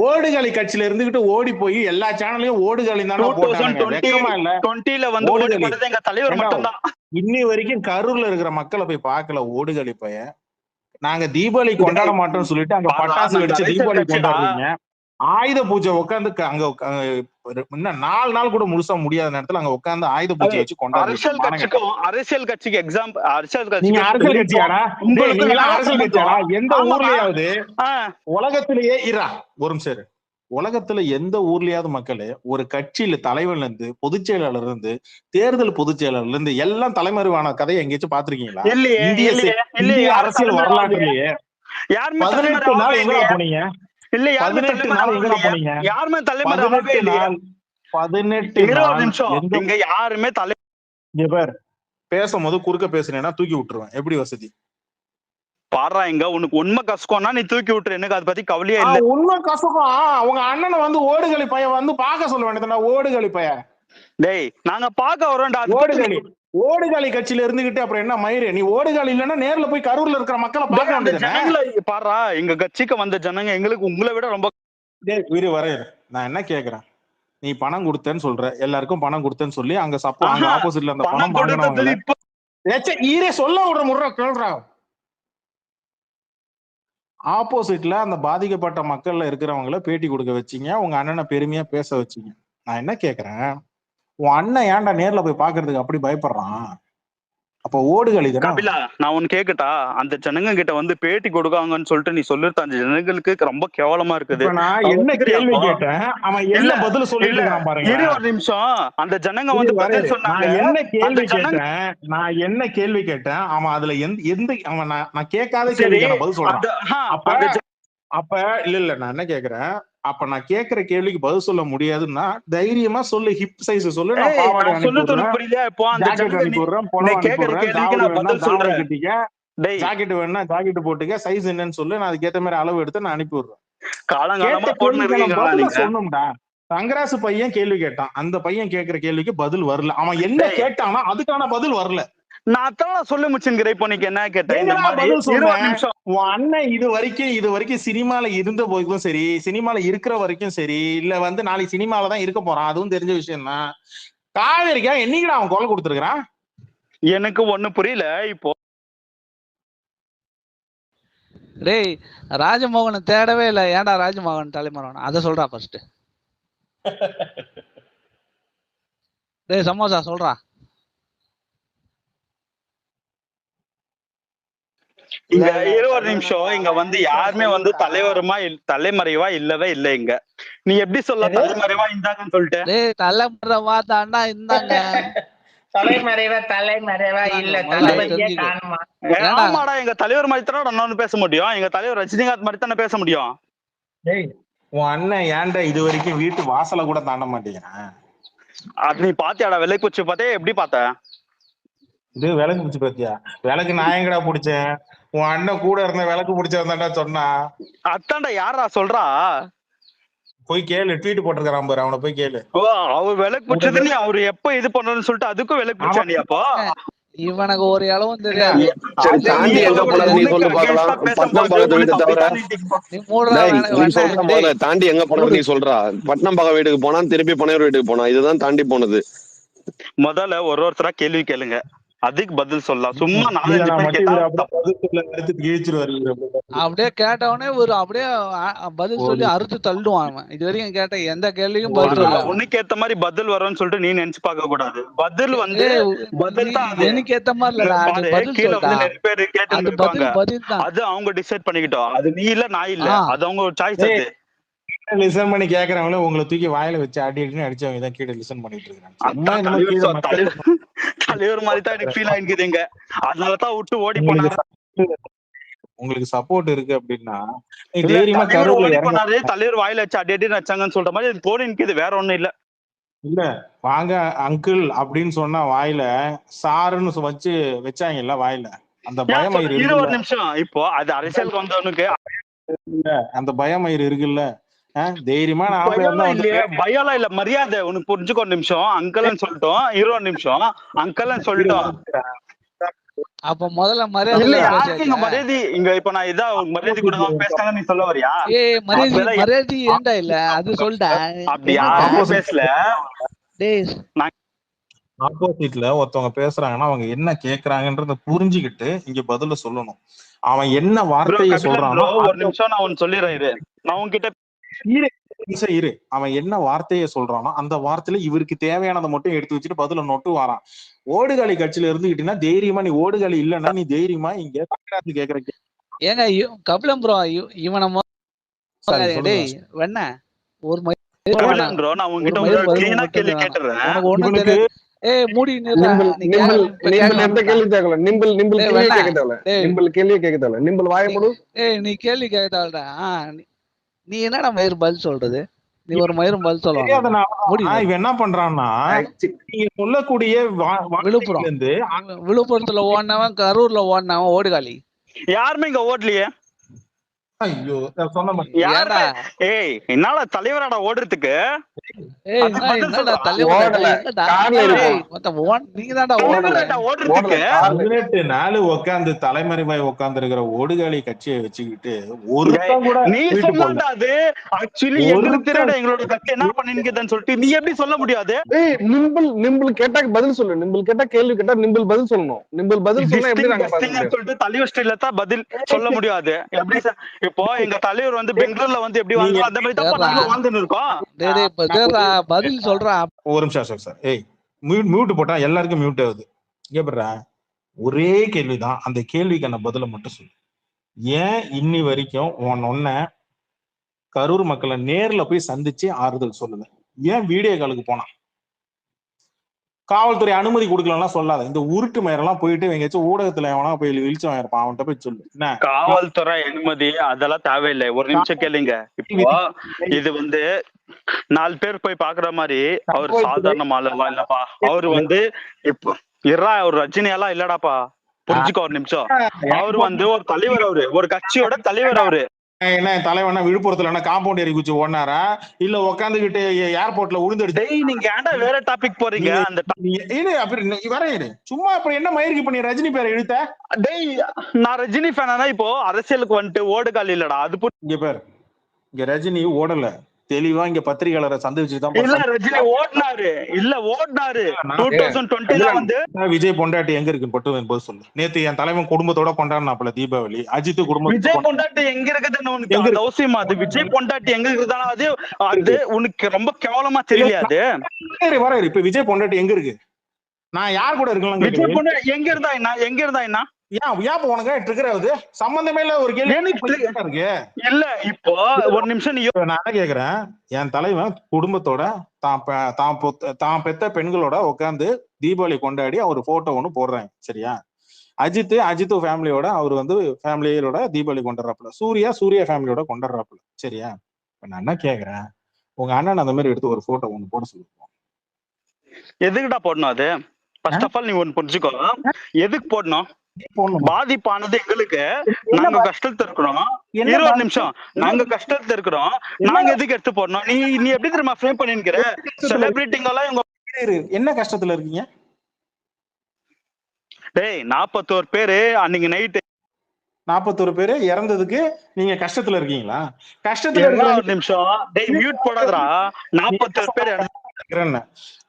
Speaker 6: ஓடுகளி கட்சியில இருந்துகிட்டு ஓடி போய் எல்லா சேனல்லையும் ஓடுகளி தானே போட்டாங்க. வெக்கமா இல்ல?
Speaker 1: 2020 வந்து ஓடி போனது எங்க தலைவர் மட்டும்தான்.
Speaker 6: இன்னி வரைக்கும் கரூர்ல இருக்கிற மக்களை போய் பார்க்கல ஓடுகளி பையன். நாங்க தீபாவளி கொண்டாட மாட்டோம்னு சொல்லிட்டு அங்க பட்டாசு வெடிச்சு தீபாவளி கொண்டாடுறீங்க. ஆயுத பூஜை உட்காந்து அங்க இன்னும் 4 நாள் கூட முழுசா முடியாத நேரத்துல அங்க உட்காந்து ஆயுத பூஜை வச்சு கொண்டாடுறீங்க.
Speaker 1: அரசியல் கட்சிக்கு எக்ஸாம்பிள்.
Speaker 6: நீங்க அரசியல் கட்சியாடா? நீங்க அரசியல் கட்சியாடா? எந்த ஊர்லயாவது உலகத்திலேயே ஒரு நிமிஷம், உலகத்துல எந்த ஊர்லயாவது மக்களே ஒரு கட்சியில தலைவர்ல இருந்து பொதுச் செயலாளர் இருந்து தேர்தல் பொதுச் செயலாளர்ல இருந்து எல்லாம் தலைமறைவான கதையை எங்கேயாச்சும் பாத்துருக்கீங்களா? இந்திய அரசியல் வரலாற்றுலயே 18 நாள் எங்க போனீங்க?
Speaker 1: இல்ல
Speaker 6: 18 நாள் எங்க போனீங்க?
Speaker 1: யாருமே
Speaker 6: 18 நாள்
Speaker 1: இங்க யாருமே
Speaker 6: இங்க பாரு, பேசும்போது குறுக்க பேசுனேன்னா தூக்கி விட்டுருவேன். எப்படி வசதி
Speaker 1: பாடுறா. இங்க உனக்கு உண்மை கஷ்டம்னா நீ தூக்கி விட்டுரு, எனக்கு அதை பத்தி கவலையே இல்ல.
Speaker 6: உண்மை கஷ்டம். உங்க அண்ணனை வந்து ஓடுகளி பையன் வந்து பாக்க சொல்ல வேண்டியதுடா. ஓடுகளி பையன்
Speaker 1: டேய் நாங்க பாக்க வரோம்டா.
Speaker 6: ஓடுகளி கட்சியில இருந்துகிட்டு அப்புறம் என்ன மயிறு? நீ ஓடுகளி இல்லன்னா நேர்ல போய் கரூர்ல இருக்கிற மக்களை பார்க்க வேண்டியது.
Speaker 1: பாடுறா, எங்க கட்சிக்கு வந்த ஜனங்க எங்களுக்கு உங்களை விட ரொம்ப
Speaker 6: நான் என்ன கேக்குறேன், நீ பணம் கொடுத்தேன்னு சொல்ற, எல்லாருக்கும் பணம் கொடுத்தேன்னு சொல்லி அங்க அங்க ஆப்போசிட்ல அந்த பணம் வாங்கினவங்க ஈரே சொல்ல விடுற முறை கேள்றா. ஆப்போசிட்ல அந்த பாதிக்கப்பட்ட மக்கள்ல இருக்கிறவங்கள பேட்டி கொடுக்க வச்சீங்க, உங்க அண்ணனை பெருமையா பேச வச்சீங்க. நான் என்ன கேக்குறேன், உன் அண்ணன் ஏன்டா நேர்ல போய் பாக்குறதுக்கு அப்படி பயப்படுறான்? அப்ப ஓடுகளி
Speaker 1: கபிலா, நான் ஒன்னு கேக்கட்டா? அந்த ஜனங்க கிட்ட வந்து பேட்டி கொடுக்காங்கன்னு சொல்லிட்டு நீ சொல்லிருத்த அந்த ஜனங்களுக்கு ரொம்ப கேவலமா இருக்குது.
Speaker 6: நான் என்ன கேள்வி கேட்டேன், அவன் என்ன பதில் சொல்லிருக்கான் பாருங்க.
Speaker 1: ஒரு நிமிஷம், அந்த ஜனங்க வந்து பதில் சொன்னாங்க.
Speaker 6: நான் என்ன கேள்வி கேட்டேன், அவன் அதுல எந்த அவன் நான் கேட்காத கேள்விக்கு பதில் சொல்றான். அப்ப இல்ல நான் என்ன கேக்குறேன், அப்ப நான் கேக்குற கேள்விக்கு பதில் சொல்ல முடியாதுன்னா தைரியமா சொல்லு, ஹிப் சைஸ் சொல்லு, நான் பாவாடை ஜாக்கெட் வேணா ஜாக்கெட் போட்டுக்க, சைஸ் என்னன்னு சொல்லு, நான் அதுக்கேற்ற மாதிரி அளவு எடுத்து நான் அனுப்பி விடுறேன். சொல்லணும்டா. தங்கராசு பையன் கேள்வி கேட்டான், அந்த பையன் கேக்குற கேள்விக்கு பதில் வரல. அவன் என்ன கேட்டானா அதுக்கான பதில் வரல.
Speaker 1: நான் அதான் சொல்ல முடிச்சுங்கிறேன். இப்போ நீக்கு என்ன கேட்டேன்,
Speaker 6: உன் அண்ணன் இது வரைக்கும் சினிமால இருந்த போய்க்கும் சரி, சினிமால இருக்கிற வரைக்கும் சரி, இல்ல வந்து நாளைக்கு சினிமால தான் இருக்க போறான், அதுவும் தெரிஞ்ச விஷயம் தான். காவேரிக்கா என்னைக்குடா அவன் கொலை கொடுத்துருக்கான்?
Speaker 1: எனக்கு ஒண்ணு புரியல. இப்போ
Speaker 7: டேய் ராஜமோகனை தேடவே இல்லை, ஏன்டா ராஜமோகன் தலைமறைவான அதை சொல்றா ஃபர்ஸ்ட். டேய் சமோசா சொல்றா.
Speaker 1: இங்க ஒரு நிமிஷம், இங்க வந்து யாருமே வந்து தலைமறைவா இல்லவே இல்லை. இங்க நீ எப்படி சொல்ல தலைமறைவா இருந்தாங்கன்னு சொல்லிட்டு?
Speaker 7: தலைமறைவா தாண்டா இருந்தாங்க.
Speaker 8: தலைமறைவா இல்ல, தளபதியே காணுமா?
Speaker 1: ஆமாடா, எங்க தலைவர் மாதிரி தானே நான் பேச முடியும். எங்க தலைவர் ரஜினிகாந்த் மாதிரி தானே பேச முடியும்.
Speaker 6: உன் அண்ணன் ஏன்டா இது வரைக்கும் வீட்டு வாசல கூட தாண்ட மாட்டேங்கிறான்?
Speaker 1: அது நீ பாத்தியாடா? வெள்ளைப்பூச்சி பார்த்தே எப்படி பார்த்த?
Speaker 6: இது விளக்கு பிடிச்சு பாத்தியா? விளக்கு நான் எங்கடா பிடிச்சேன்? உன் அண்ணன் கூட இருந்த விளக்கு பிடிச்சவன்தான்டா சொன்னா.
Speaker 1: அத்தான்டா யாரா சொல்றா?
Speaker 6: போய் கேளு, ட்வீட் போட்டிருக்கான் பாரு, அவனை போய் கேளு.
Speaker 1: ஓ அவர் விளக்கு பிடிச்சது நீ அவரு எப்ப இது பண்ணணும்னு சொல்லிட்டு அதுக்கும் விளக்கு பிடிச்சானி அப்போ
Speaker 7: இவனுக்கு ஒரு அளவும் தெரியாது.
Speaker 3: சரி தாண்டி எங்க போனது நீ சொல்லு பாக்கலாம். பட்னம் பக்கத்து வீட்டை தவிர
Speaker 7: நீ மூடுறா
Speaker 3: டேய்,
Speaker 7: வேணா-
Speaker 3: நீ
Speaker 7: வேணா.
Speaker 3: சொல்ற முதல்ல தாண்டி எங்க போனது நீ சொல்றா. பட்னம் பக்கம் வீட்டுக்கு போனா திருப்பி பனையூர் வீட்டுக்கு போனா, இதுதான் தாண்டி போனது.
Speaker 1: முதல்ல ஒருத்தரா கேள்வி கேளுங்க, அதுக்கு பதில் சொல்லலாம். சும்மா
Speaker 6: இல்ல,
Speaker 1: 4-5
Speaker 6: நான்
Speaker 1: பேர்
Speaker 6: மட்டும்
Speaker 1: கேட்டா
Speaker 6: இவரு அப்படியே பதில் சொல்ல எடுத்து கிழிச்சிருவாரு இவரு.
Speaker 7: அப்படியே கேட்டவனே ஒரு அப்படியே பதில் சொல்லி அறுத்து தள்ளுவான் அவன். இது வரைக்கும் கேட்ட எந்த கேள்விக்கும் பதில் சொல்ல.
Speaker 1: உனக்கு ஏத்த மாதிரி பதில் வரும்னு சொல்லிட்டு நீ நினைச்சு பார்க்க கூடாது. பதில் வந்து பதில் தான் அது.
Speaker 7: எனக்கு ஏத்த மாதிரி இல்லடா, அது
Speaker 1: பாரு,
Speaker 7: பதில்
Speaker 1: கீழ
Speaker 7: சொல்லிட்டா.
Speaker 1: வந்து நிறைய பேர் கேட்டு
Speaker 7: அது
Speaker 1: இருக்காங்க.
Speaker 7: பதில் தான்.
Speaker 1: அது அவங்க டிசைட் பண்ணிக்கிட்டோம். அது நீ இல்ல நான் இல்ல, அது அவங்க ஒரு சாய்ஸ். அது
Speaker 6: லிசன் பண்ணி கேக்குறவங்கள உங்களை தூக்கி வாயில வச்சு அடி அடின்னு அடிச்சவங்க தான் கீழே லிசன் பண்ணிட்டு இருக்காங்க. சும்மா
Speaker 1: அதான்
Speaker 6: என்னமோ கீழே மக்கள்
Speaker 1: தலைவர் மாதிரி தான் எனக்கு ஃபீல் ஆயிக்குதுங்க. அதனாலதான் விட்டு ஓடி போனாரு.
Speaker 6: உங்களுக்கு சப்போர்ட் இருக்கு அப்படின்னா நீ
Speaker 1: இல்ல,
Speaker 6: தைரியமா
Speaker 1: தலைவர்
Speaker 6: கரூர்ல
Speaker 1: ஓடி
Speaker 6: இறங்க.
Speaker 1: போனாரு, தலைவர் வாயில வச்சு அடி அடி வச்சாங்கன்னு சொல்ற மாதிரி இது போன நிக்குது, வேற ஒண்ணும் இல்ல.
Speaker 6: இல்ல வாங்க அங்கிள் அப்படின்னு சொன்னா வாயில சாருன்னு வச்சு வச்சாங்கல்ல வாயில, அந்த பயமயிர்
Speaker 1: இரு ஒரு
Speaker 6: இருக்குல்ல,
Speaker 1: நிமிஷம். இப்போ அது அரசியலுக்கு வந்தவனுக்கு
Speaker 6: அந்த பயமயிர் இருக்குல்ல, தைரியமா நான்
Speaker 1: பயம்லாம் இல்லையே, பயம்லாம் இல்ல, மரியாதை. உனக்கு புரிஞ்சுக்கோ ஒரு நிமிஷம். அங்கிள்னு சொல்லிட்டோம், ஒரு நிமிஷம் அங்கிள்னு சொல்லிட்டோம்.
Speaker 7: அப்ப முதல்ல
Speaker 1: இல்ல
Speaker 7: மரியாதை
Speaker 1: யாருக்கு இங்க மரியாதை? இங்க இப்ப நான் இதா மரியாதை கூட பேசுறாங்க நீ சொல்ல வரியா?
Speaker 7: மரியாதை ஏன்டா இல்ல அது சொல்லிட்டா.
Speaker 1: அப்படியா பேசல.
Speaker 6: ஆப்போசிட்ல ஒருத்தவங்க பேசுறாங்கன்னா அவங்க என்ன கேக்குறாங்கன்றத புரிஞ்சுக்கிட்டு இங்க பதில சொல்லணும். அவன் என்ன வார்த்தையை சொல்றானோ
Speaker 1: ஒரு நிமிஷம் நான் ஒன்னு சொல்லிடுறேன். நான் உன்கிட்ட
Speaker 6: இரு, அவன் என்ன வார்த்தையை சொல்றானோ அந்த வார்த்தையில இவருக்கு தேவையானதை மட்டும் எடுத்து வச்சுட்டு பதில நோட்டு வரான். ஓடுகாலி கட்சியில இருந்துகிட்டீங்கன்னா தைரியமா நீ ஓடுகாலி இல்லன்னா நீ தைரியமா இங்க கேக்குற
Speaker 7: ஏங்க கபிலம் ப்ரோ இவனை வெண்ண ஒரு
Speaker 1: நான் உங்ககிட்ட கிளீனா கேள்வி கேட்டுறேன்.
Speaker 7: ஒண்ணும் தெரியாது. மூடி நீ கேள்வி கேட்டால்டா. நீ என்னடா மயிர் பதில் சொல்றது? நீ ஒரு மயிரும் பதில் சொல்லுவாங்க.
Speaker 6: இவன் என்ன பண்றான்னா நீங்க சொல்லக்கூடிய
Speaker 7: விழுப்புரத்துல ஓடினவன் கரூர்ல ஓடினவன் ஓடுகாலி
Speaker 1: யாருமே இங்க ஓடலையே.
Speaker 6: ஐயோ
Speaker 1: என்னால தலைவராடா ஓடுறதுக்கு
Speaker 6: உட்காந்து தலைமறைவாய் உட்கார்ந்து இருக்கிற ஓடுகாலி கட்சியை வச்சுக்கிட்டு
Speaker 1: எங்களோட கட்சி என்ன பண்ணிருக்குதுன்னு சொல்லிட்டு நீ எப்படி சொல்ல முடியாது?
Speaker 2: நிம்பிள் கேட்டா பதில் சொல்லு. நிம்பிள் கேட்டா கேள்வி கேட்டா நிம்பிள் பதில் சொல்லணும். நிம்பிள் பதில் சொன்னா எப்படி நாங்க
Speaker 1: சொல்லிட்டு தலைவர் ஸ்டைல தான் பதில் சொல்ல முடியாது. எப்படி இப்போ எங்க தலைவர் வந்து பெங்களூர்ல வந்து எப்படி வாழ்ந்தோம் அந்த மாதிரி தான் நாங்க வாழ்ந்துட்டு இருக்கோம்.
Speaker 7: பதில் சொல்றா.
Speaker 6: ஒரு நிமிஷம் சார். ஏய் மியூட் போட்டா எல்லாருக்கும் மியூட் ஆகுது. கேப்படுறா ஒரே கேள்விதான், அந்த கேள்விக்கான பதில மட்டும் சொல்லு. ஏன் இன்னி வரைக்கும் ஒன்ன கரூர் மக்களை நேர்ல போய் சந்திச்சு ஆறுதல் சொல்லுங்க? ஏன் வீடியோ காலுக்கு போனா? காவல்துறை அனுமதி கொடுக்கலாம் சொல்லாத. இந்த உருட்டு மயிரெல்லாம் போயிட்டு எங்கேயாச்சும் ஊடகத்துல எவனா போய் இழிச்சவன் இருப்பான், அவன்கிட்ட போய் சொல்லு. என்ன
Speaker 1: காவல்துறை அனுமதி அதெல்லாம் தேவையில்லை. ஒரு நிமிஷம் கேளுங்க. இப்போ இது வந்து 4 பேர் போய் பாக்குற மாதிரி அவர் சாதாரண ஆளவா இல்லப்பா. அவரு வந்து இப்போ ஒரு ரஜினியெல்லாம் இல்லடாப்பா, புரிஞ்சுக்கோ ஒரு நிமிஷம். அவரு வந்து ஒரு தலைவர், அவரு ஒரு கட்சியோட தலைவர். அவரு
Speaker 6: என்ன தலைவனா விழுப்புரத்துல என்ன காம்பவுண்ட் ஏறி குச்சி ஓடினாரா இல்ல உட்காந்துக்கிட்டு ஏர்போர்ட்ல உழுந்துடுச்சு?
Speaker 1: நீங்க ஏன்டா வேற டாபிக் போறீங்க? அந்த
Speaker 6: வர சும்மா அப்புறம் என்ன மயிருக்கு பண்ணி ரஜினி பேரை இழுத்த?
Speaker 1: டேய் நான் ரஜினி ஃபேனா? இப்போ அரசியலுக்கு வந்துட்டு ஓடுகால் இல்லடா. அது
Speaker 6: இங்க பேர் இங்க ரஜினி ஓடல, தெளிவா இங்க பத்திரிகையாளரை சந்திச்சுதான்.
Speaker 1: இல்ல ரஜினி ஓடினாரு, இல்ல ஓடினாரு 2020ல வந்து.
Speaker 6: விஜய் பொண்டாட்டி எங்க இருக்குன்னு மட்டும் போது சொல்லு. நேத்து என் தலைவன் குடும்பத்தோட கொண்டாடினாப்புல தீபாவளி. அஜித் குடும்பம்
Speaker 1: விஜய் பொண்டாட்டி எங்க இருக்குதுன்னு உனக்கு அவசியமா? அது விஜய் பொண்டாட்டி எங்க இருக்குதானா? அது உனக்கு ரொம்ப கேவலமா தெரியாது.
Speaker 6: வர இப்ப விஜய் பொண்டாட்டி எங்க இருக்கு? நான் யார் கூட இருக்கலாம்?
Speaker 1: விஜய் பொண்டாட்டி எங்க இருந்தா என்ன? எங்க இருந்தா என்ன?
Speaker 6: ஏன் உனக்கு ட்ரிகராகுது? சம்பந்தமே இல்ல ஒரு கேள்வி இருக்கு.
Speaker 1: இல்ல இப்போ ஒரு நிமிஷம்
Speaker 6: நான் கேக்குறேன். என் தலைவன் குடும்பத்தோட தான் பெத்த பெண்களோட உட்காந்து தீபாவளி கொண்டாடி அவர் போட்டோ ஒண்ணு போடுறாங்க, சரியா? அஜித் ஃபேமிலியோட அவர் வந்து ஃபேமிலியோட தீபாவளி கொண்டாடுறாப்புல. சூர்யா ஃபேமிலியோட கொண்டாடுறாப்புல, சரியா? இப்ப நான் என்ன கேக்குறேன், உங்க அண்ணன் அந்த மாதிரி எடுத்து ஒரு போட்டோ ஒண்ணு போட சொல்லுவோம்.
Speaker 1: எதுக்குடா போடணும்? அது ஃபர்ஸ்ட் ஆஃப் ஆல் நீ ஒன்னு புரிஞ்சுக்கோ, எதுக்கு போடணும்?
Speaker 6: போடணுமா?
Speaker 1: பாதிப்பானது எங்களுக்கு.
Speaker 6: என்ன
Speaker 1: நாங்க கஷ்டத்துல இருக்கிறோம்.
Speaker 6: என்ன
Speaker 1: இரு ஒரு
Speaker 6: பாதிப்பு?
Speaker 1: நிமிஷம். நாங்க கஷ்டத்துல இருக்கிறோம்.
Speaker 6: என்ன
Speaker 1: நாங்க எதுக்கு எடுத்து போடணும்? நீ நீ எப்படி தெரியுமா ஃப்ரேம் பண்ணிருக்கிற?
Speaker 6: கஷ்டத்துல
Speaker 1: செலிபிரிட்டிங்க எல்லாம் இவங்க
Speaker 6: என்ன கஷ்டத்துல இருக்கீங்க?
Speaker 1: டேய் 41 பேரு அன்னைக்கு நைட்டு
Speaker 6: 41 பேரு இறந்ததுக்கு நீங்க கஷ்டத்துல இருக்கீங்களா? கஷ்டத்துல
Speaker 1: ஒரு
Speaker 6: இருக்கிற
Speaker 1: நிமிஷம். டேய் மியூட் போடாதடா. 41 பேர்
Speaker 6: இருக்கிறேன்னு.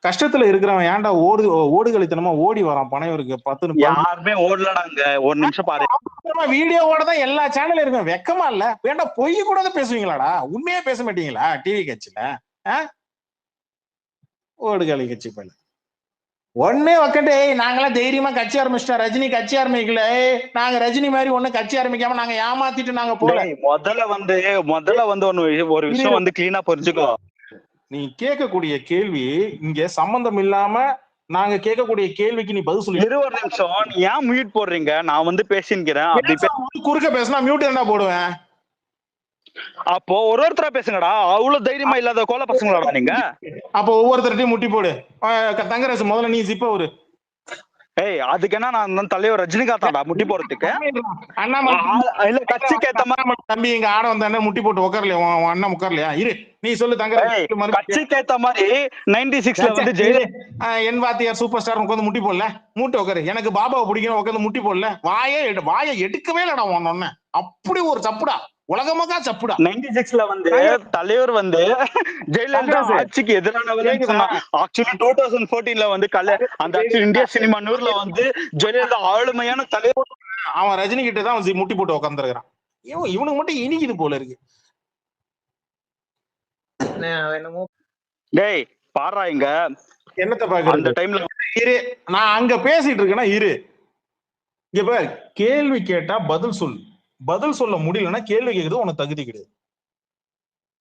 Speaker 6: கஷ்டத்துல இருக்கிறவன் ஏன்டா ஓடுகளித்தனமா ஓடி வரான் பனையூருக்கு 10
Speaker 1: யாருமே ஓடலடாங்க. ஒரு நிமிஷம் பாரு.
Speaker 6: வீடியோவோட தான் எல்லா சேனலும் இருக்கும். வெக்கமா இல்ல? வேண்டாம் பொய் கூட தான் பேசுவீங்களாடா? உண்மையே பேச மாட்டீங்களா டிவி கட்சியில? ஓடுகளி கட்சி போல ஒன்னே வக்கட்டே நாங்களாம் தைரியமா கட்சி ஆரம்பிச்சிட்டோம். ரஜினி கட்சி ஆரம்பிக்கல. நாங்க ரஜினி மாதிரி ஒண்ணு கட்சி ஆரம்பிக்காம நாங்க ஏமாத்திட்டு நாங்க போல.
Speaker 1: முதல்ல வந்து ஒரு விஷயம் வந்து கிளீனா புரிஞ்சுக்கோ.
Speaker 6: நீ கேட்கக்கூடிய கேள்வி இங்க சம்பந்தம் இல்லாம நாங்க கேட்கக்கூடிய கேள்விக்கு நீ பதில் சொல்லி.
Speaker 1: ஒரு நிமிஷம். நீ ஏன் மியூட் போடுறீங்க? நான் வந்து பேசிக்கிறேன். அப்படி
Speaker 6: குறுக்க பேசினா மியூட் என்ன போடுவேன்?
Speaker 1: அப்போ ஒருத்தரா பேசுங்கடா. அவ்வளவு தைரியமா இல்லாத கோல பசங்களாடா நீங்க.
Speaker 6: அப்போ ஒவ்வொருத்தர்ட்டையும் முட்டி போடு. தங்கராசு முதல்ல நீ ஜிப்ப ஒரு.
Speaker 1: ஏய் அதுக்கு என்ன நான் தலைவர் ரஜினிகாந்தாடா முட்டி போறதுக்கு? இல்ல கட்சிக்கு ஏத்த மாதிரி
Speaker 6: தம்பி இங்க ஆட வந்தானே முட்டி போட்டு உட்காரலையா? அண்ணன் உட்காரலையா? இரு நீ சொல்லு தங்கராஜ்.
Speaker 1: கட்சிக்கு ஏத்த மாதிரி 96ல வந்து ஜெயில
Speaker 6: என் வாத்தியார் சூப்பர் ஸ்டார் உட்காந்து முட்டி போடல. மூட்டை உட்காரு. எனக்கு பாபாவை பிடிக்கணும் உட்காந்து முட்டி போடல. வாயை எடுக்கவே இல்லடா ஒன்னு. அப்படி ஒரு சப்புடா. உலகமாக சப்புடா.
Speaker 1: 96ல வந்து தலைவர் வந்து ஜெயலலிதா ஆட்சிக்கு எதிரானவர். ஆக்சுவலி 2014ல வந்து அந்த இந்தியா சினிமா நூறுல வந்து ஜெயலலிதா ஆளுமையான தலைவர்.
Speaker 6: அவன் ரஜினி கிட்ட தான் முட்டி போட்டு உட்காந்துருக்கான். இவனுக்கு மட்டும் இனிக்குது போல இருக்கு.
Speaker 1: டேய் பாரா இங்க
Speaker 6: என்னத்த பாக்குற
Speaker 1: அந்த டைம்ல
Speaker 6: இரு. நான் அங்க பேசிட்டு இருக்கேன்னா இரு. இங்க பாரு, கேள்வி கேட்டா பதில் சொல்லு. பதில் சொல்ல முடியலன்னா கேள்வி கேக்குறது உனக்கு தகுதி கிடையாது.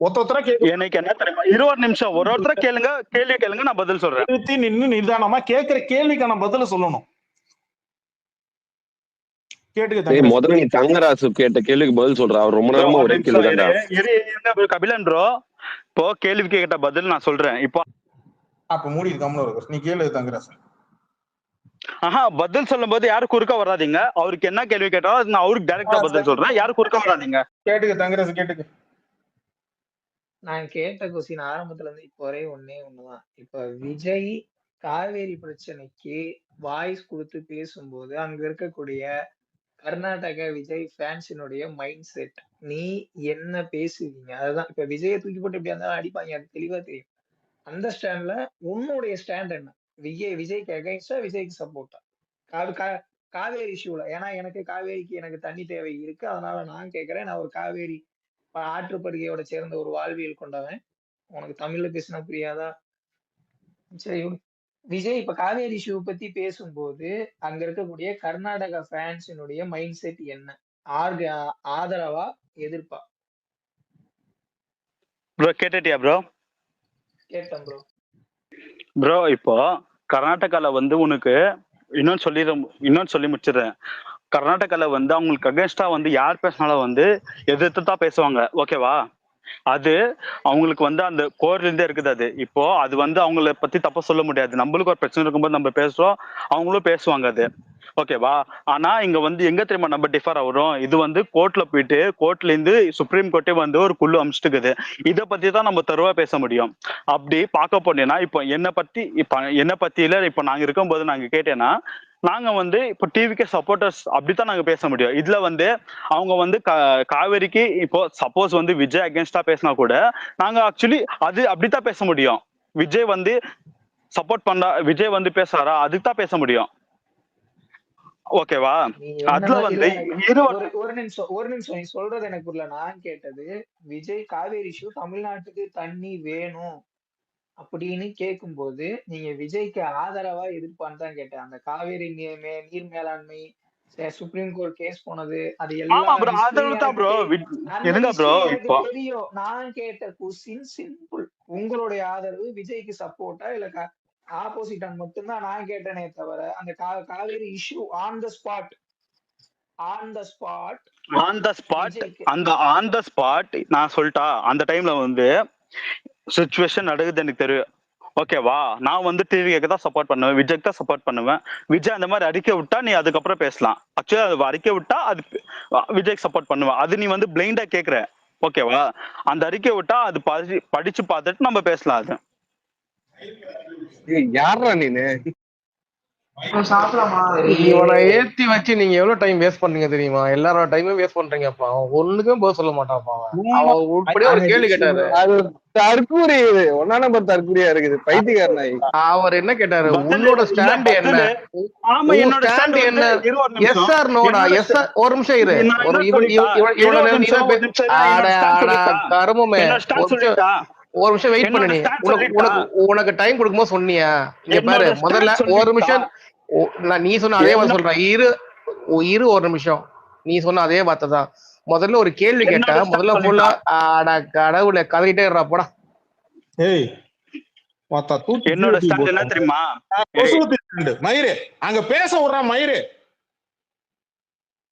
Speaker 6: ஒருத்தர
Speaker 1: எனக்கு என்ன தெரியுமா? 20 நிமிஷம் ஒருத்தர கேளுங்க. கேள்வி கேளுங்க, நான் பதில் சொல்றேன்.
Speaker 6: நின்னு நிதானமா கேக்குற கேள்விக்கான பதில சொல்லணும்.
Speaker 3: கேட்டுக்க. முதல்ல நீ தங்கராசு கேட்ட கேள்விக்கு பதில் சொல்ற. அவர் ரொம்ப நேரமா ஒரே கேள்வி தான்டா.
Speaker 1: கபிலன் ப்ரோ, இப்போ கேள்வி கேட்ட பதில் நான் சொல்றேன். இப்போ
Speaker 6: அப்ப மூடி கம்முனு நீ கேளு தங்கராசு.
Speaker 1: பதில் சொல்லும் போது யாரும் குறுக்க வராதீங்க. அவருக்கு என்ன கேள்வி கேட்டாலும் நான் அவருக்கு டைரக்டா பதில் சொல்றேன். யாரும் குறுக்க வராதீங்க.
Speaker 6: கேட்டுக்க தங்கராசு கேட்டுக்க.
Speaker 4: நான் கேட்ட கொஸ்டின் ஆரம்பத்துல இருந்து இப்போ ஒரே ஒண்ணுதான். இப்ப விஜய் காவேரி பிரச்சனைக்கு வாய்ஸ் கொடுத்து பேசும்போது அங்க இருக்கக்கூடிய கர்நாடக விஜய் ஃபேன்ஸினுடைய மைண்ட் செட், நீ என்ன பேசுவீங்க அதுதான். இப்ப விஜயை தூக்கி போட்டு எப்படி இருந்தாலும் அடிப்பாங்க, அது தெளிவா தெரியும். அந்த ஸ்டாண்ட்ல உன்னுடைய ஸ்டாண்ட் என்ன? விஜய்க்கு அகைன்ஸ்டா விஜய்க்கு சப்போர்ட்டா? காவேரி இஷ்யூல. ஏன்னா எனக்கு காவேரிக்கு எனக்கு தண்ணி தேவை இருக்கு. அதனால நான் கேட்கிறேன். நான் ஒரு காவேரி ஆற்றுப்படுகையோட சேர்ந்த ஒரு வாழ்வியல் கொண்டவன். உனக்கு தமிழ்ல பேசினா புரியாதா? சரி, விஜய் இப்ப காவேரி இஷ்யூ பத்தி பேசும்போது அங்க இருக்கக்கூடிய கர்நாடகா ஃபேன்ஸினுடைய மைண்ட் செட் என்ன? ஆதரவா எதிர்ப்பா?
Speaker 1: ப்ரோ கேட்டுட்டியா ப்ரோ?
Speaker 4: கேட்டேன் ப்ரோ.
Speaker 1: ப்ரோ இப்போ கர்நாடகால வந்து உனக்கு இன்னொன்னு சொல்லி முடிச்சிடுறேன். கர்நாடகால வந்து அவங்களுக்கு அகேன்ஸ்டா வந்து யார் பேசினாலும் வந்து எதிர்த்து தான் பேசுவாங்க. ஓகேவா? அது அவங்களுக்கு வந்து அந்த கோர்ல இருந்தே இருக்குது. அது இப்போ அது வந்து அவங்கள பத்தி தப்ப சொல்ல முடியாது. நம்மளுக்கு ஒரு பிரச்சனை இருக்கும்போது நம்ம பேசுறோம், அவங்களும் பேசுவாங்க. அது ஓகேவா? ஆனா இங்க வந்து எங்க தெரியுமா நம்ம டிஃபர் ஆகுறோம்? இது வந்து கோர்ட்ல போயிட்டு கோர்ட்ல இருந்து சுப்ரீம் கோர்ட்டே வந்து ஒரு குழு அமிச்சிட்டுக்குது. இதை பத்தி தான் நம்ம தெருவா பேச முடியும். அப்படி பார்க்க போனேன்னா இப்போ என்ன பத்தியில இப்போ நாங்க இருக்கும்போது நாங்க கேட்டேன்னா, நாங்க வந்து இப்போ டிவிக்கு சப்போர்ட்டர்ஸ் அப்படித்தான் நாங்க பேச முடியும். இதுல வந்து அவங்க வந்து காவேரிக்கு இப்போ சப்போஸ் வந்து விஜய் அகேன்ஸ்டா பேசினா கூட நாங்க ஆக்சுவலி அது அப்படித்தான் பேச முடியும். விஜய் வந்து சப்போர்ட் பண்ணா விஜய் வந்து பேசுறாரா, அதுக்கு தான் பேச முடியும். ஓகேவா? அதுல வந்து
Speaker 4: ஒரு நிமிஷம் நீ சொல்றது எனக்கு புரியல. நான் கேட்டது விஜய் காவேரி இஷ்யூ தமிழ்நாட்டுக்கு தண்ணி வேணும் அப்படின்னு கேட்கும்போது நீங்க விஜய்க்கு ஆதரவா எதிர்ப்பான்னு தான் கேட்டேன். அந்த காவேரி நீர் மேலாண்மை சுப்ரீம் கோர்ட் கேஸ் போனது அது எல்லாம் தெரியும். நான் கேட்ட கொஸ்டின் சிம்பிள். உங்களுடைய ஆதரவு விஜய்க்கு சப்போர்ட்டா இல்ல ஆப்போசிட்டான்னு மட்டும்தான் நான் கேட்டேனே தவிர அந்த Kaveri issue on the
Speaker 1: spot நான் சொல்லிட்டா அந்த டைம்ல வந்து சிச்சுவேஷன் நடக்குது எனக்கு தெரியும். ஓகேவா? நான் வந்து டிவிக்கு தான் சப்போர்ட் பண்ணுவேன், விஜய்க்கு தான் சப்போர்ட் பண்ணுவேன். விஜய் அந்த மாதிரி அறிக்கை விட்டா நீ அதுக்கப்புறம் பேசலாம். ஆக்சுவலா அது அறிக்கை விட்டா அது விஜய்க்கு சப்போர்ட் பண்ணுவேன். அது நீ வந்து பிளைண்டா கேக்குற, ஓகேவா? அந்த அறிக்கை விட்டா அது படிச்சு பார்த்துட்டு நம்ம பேசலாம். அது
Speaker 2: யாரா நீனு?
Speaker 4: சாப்பிடலாமா?
Speaker 9: இவனை ஏத்தி வச்சு நீங்க எவ்வளவு டைம் வேஸ்ட் பண்றீங்க தெரியுமா? எல்லாரோட டைமும் வேஸ்ட் பண்றீங்கப்பா. அவன் ஒண்ணுக்கும் பதில் சொல்ல மாட்டான்ப்பா. அவன் உட்படியே ஒரு கேள்வி கேட்டாரு.
Speaker 2: அது தற்கூரி, இது ஒன்னா நம்பர் தற்கூரியா இருக்குது, பைத்தியக்கார நாய்.
Speaker 9: அவர் என்ன கேட்டாரு? உன்னோட ஸ்டாண்ட் என்ன? உன் ஸ்டாண்ட் என்ன? எஸ் ஆர் நோடா? எஸ் ஆர் ஒரு நிமிஷம் இரு. ஒரு கருமமே ஒரு நிமிஷம் வெயிட் பண்ணு. நீ உனக்கு டைம் கொடுக்கும்போது சொன்னியா? இங்க பாரு, முதல்ல ஒரு நிமிஷம் நீ சொன்ன அதே வார்த்தை சொல்றேன். இரு ஒரு நிமிஷம். நீ சொன்ன அதே வார்த்தை தான். முதல்ல ஒரு கேள்வி கேட்டா முதல்ல ஃபுல்லா கடவுளை கதறிட்டே இருறா போடா.
Speaker 6: ஏய்
Speaker 1: என்னோட ஸ்டாண்ட் என்ன தெரியுமா?
Speaker 6: மயிறு அங்க பேச விடுறான். மயிறு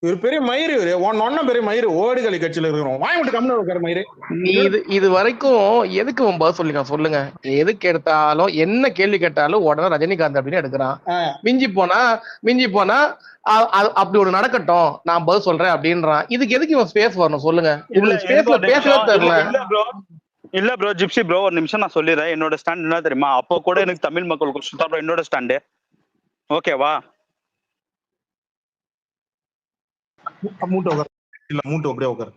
Speaker 6: இவர் பெரிய மயிறு, இவரு ஒன்ன பெரிய மயிறு, ஓடுகளி கட்சியில இருக்கிறோம். வாய் விட்டு கம்மியா இருக்கிற மயிறு.
Speaker 9: நீ இது வரைக்கும் எதுக்கு உன் பதில் சொல்லிக்க சொல்லுங்க. எதுக்கு எடுத்தாலும் என்ன கேள்வி கேட்டாலும் உடனே ரஜினிகாந்த் அப்படின்னு எடுக்கிறான். மிஞ்சி போனா அப்படி ஒரு நடக்கட்டும், நான் பதில் சொல்றேன் அப்படின்றான். இதுக்கு எதுக்கு இவன் ஸ்பேஸ் வரணும் சொல்லுங்க? இவனுக்கு ஸ்பேஸ்ல பேசவே தெரியல.
Speaker 1: இல்ல ப்ரோ, ஜிப்சி ப்ரோ ஒரு நிமிஷம் நான் சொல்லிடுறேன். என்னோட ஸ்டாண்ட் என்ன தெரியுமா? அப்போ கூட எனக்கு தமிழ் மக்களுக்கு சுத்தா என்னோட ஸ்டாண்டு, ஓகேவா?
Speaker 6: மூட்டை உட்கார், இல்ல மூட்டை அப்படியே உட்கார்.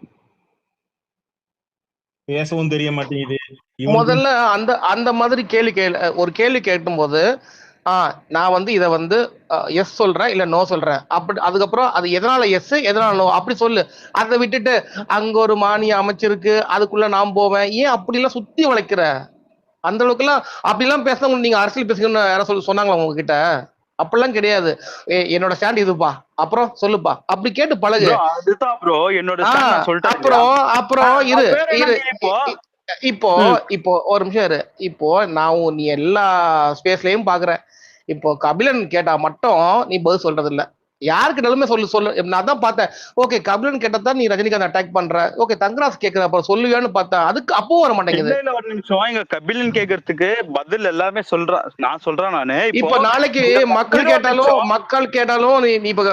Speaker 6: பேசவும் தெரிய மாட்டேங்குது.
Speaker 9: முதல்ல அந்த மாதிரி ஒரு கேள்வி கேட்டும் போது நான் வந்து இதை வந்து எஸ் சொல்றேன் இல்ல நோ சொல்றேன், அப்படி அதுக்கப்புறம் அது எதனால எஸ் எதனால நோ அப்படி சொல்லு. அதை விட்டுட்டு அங்க ஒரு மானிய அமைச்சிருக்கு அதுக்குள்ள நான் போவேன், ஏன் அப்படி எல்லாம் சுத்தி வளைக்கிற? அந்த அளவுக்கு எல்லாம் அப்படிலாம் பேச நீங்க அரசியல் பேசுங்கன்னு யாரும் சொன்னாங்களா உங்ககிட்ட? அப்படிலாம் கிடையாது. என்னோட ஸ்டாண்ட் இதுப்பா, அப்புறம் சொல்லுப்பா, அப்படி கேட்டு பழகு. அப்புறம் இரு இப்போ ஒரு நிமிஷம் இரு. இப்போ நான் நீ எல்லா ஸ்பேஸ்லயும் பாக்குறேன். இப்போ கபிலன் கேட்டா மட்டும் நீ பதில் சொல்றது இல்ல. யாருக்கிட்டாலுமே சொல்லு. நான் தான் பார்த்தேன். ஓகே, கபிலன் கேட்டதான் நீ ரஜினிகாந்த் அட்டாக் பண்ற. ஓகே, தங்கராஜ் கேட்கிற அப்புறம் சொல்லுவேன்னு பார்த்தா அதுக்கு அப்போ வர மாட்டேங்குது.
Speaker 1: ஒரு நிமிஷம், எங்க கபிலன் கேட்கறதுக்கு பதில் எல்லாமே சொல்றேன். நான் சொல்றேன் நானு.
Speaker 9: இப்ப நாளைக்கு மக்கள் கேட்டாலும் நீ இப்ப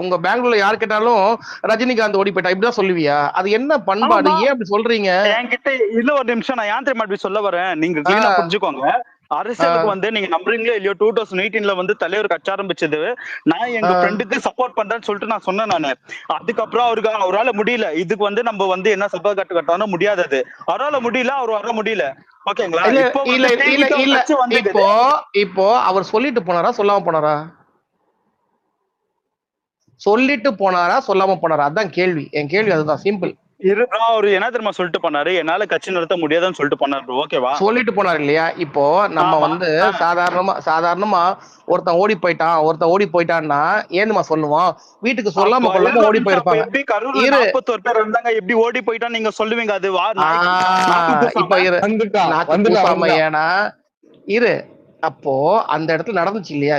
Speaker 9: உங்க பெங்களூர்ல யார் கேட்டாலும் ரஜினிகாந்த் ஓடி போயிட்டா இப்படிதான் சொல்லுவியா? அது என்ன பண்பாடு? ஏன் அப்படி சொல்றீங்க?
Speaker 1: என்கிட்ட இல்ல ஒரு நிமிஷம், நான் ஏன் தெரியுமா அப்படி சொல்ல வரேன், நீங்க கிளீனா புரிஞ்சுக்கோங்க. அரசியலுக்கு வந்து நீங்க நம்புறீங்களோ இல்லையோ 2018ல வந்து தலைவர் கட்சி ஆரம்பிச்சது நான் எங்க ஃப்ரெண்டுக்கு சப்போர்ட் பண்றேன்னு சொல்லிட்டு நான் சொன்னேன் நானு. அதுக்கப்புறம் அவரால முடியல. இதுக்கு வந்து நம்ம வந்து என்ன சப்போர்ட் கட்டாலும் முடியாதது. அவரால முடியல, அவர் வர முடியல. ஓகேங்களா?
Speaker 9: இப்போ அவர் சொல்லிட்டு போனாரா சொல்லாம போனாரா? சொல்லிட்டு போனாரா சொல்லாம போனாரா? அதான் கேள்வி. என் கேள்வி அதுதான், சிம்பிள்.
Speaker 1: அவரு என்ன தெரியுமா சொல்லிட்டு பண்ணாரு? என்னால கட்சி நடத்த முடியாதுன்னு சொல்லிட்டு பண்ணாரு. ஓகேவா?
Speaker 9: சொல்லிட்டு போனாரு இல்லையா? இப்போ நம்ம வந்து சாதாரணமா ஒருத்தன் ஓடி போயிட்டான்னா ஏன்னுமா சொல்லுவோம்? வீட்டுக்கு சொல்லாம கொள்ளாம ஓடி போயிருப்பாங்க.
Speaker 1: எப்படி ஓடி போயிட்டான் நீங்க சொல்லுவீங்க? அது
Speaker 9: இப்ப ஏன்னா இரு. அப்போ அந்த இடத்துல நடந்துச்சு இல்லையா?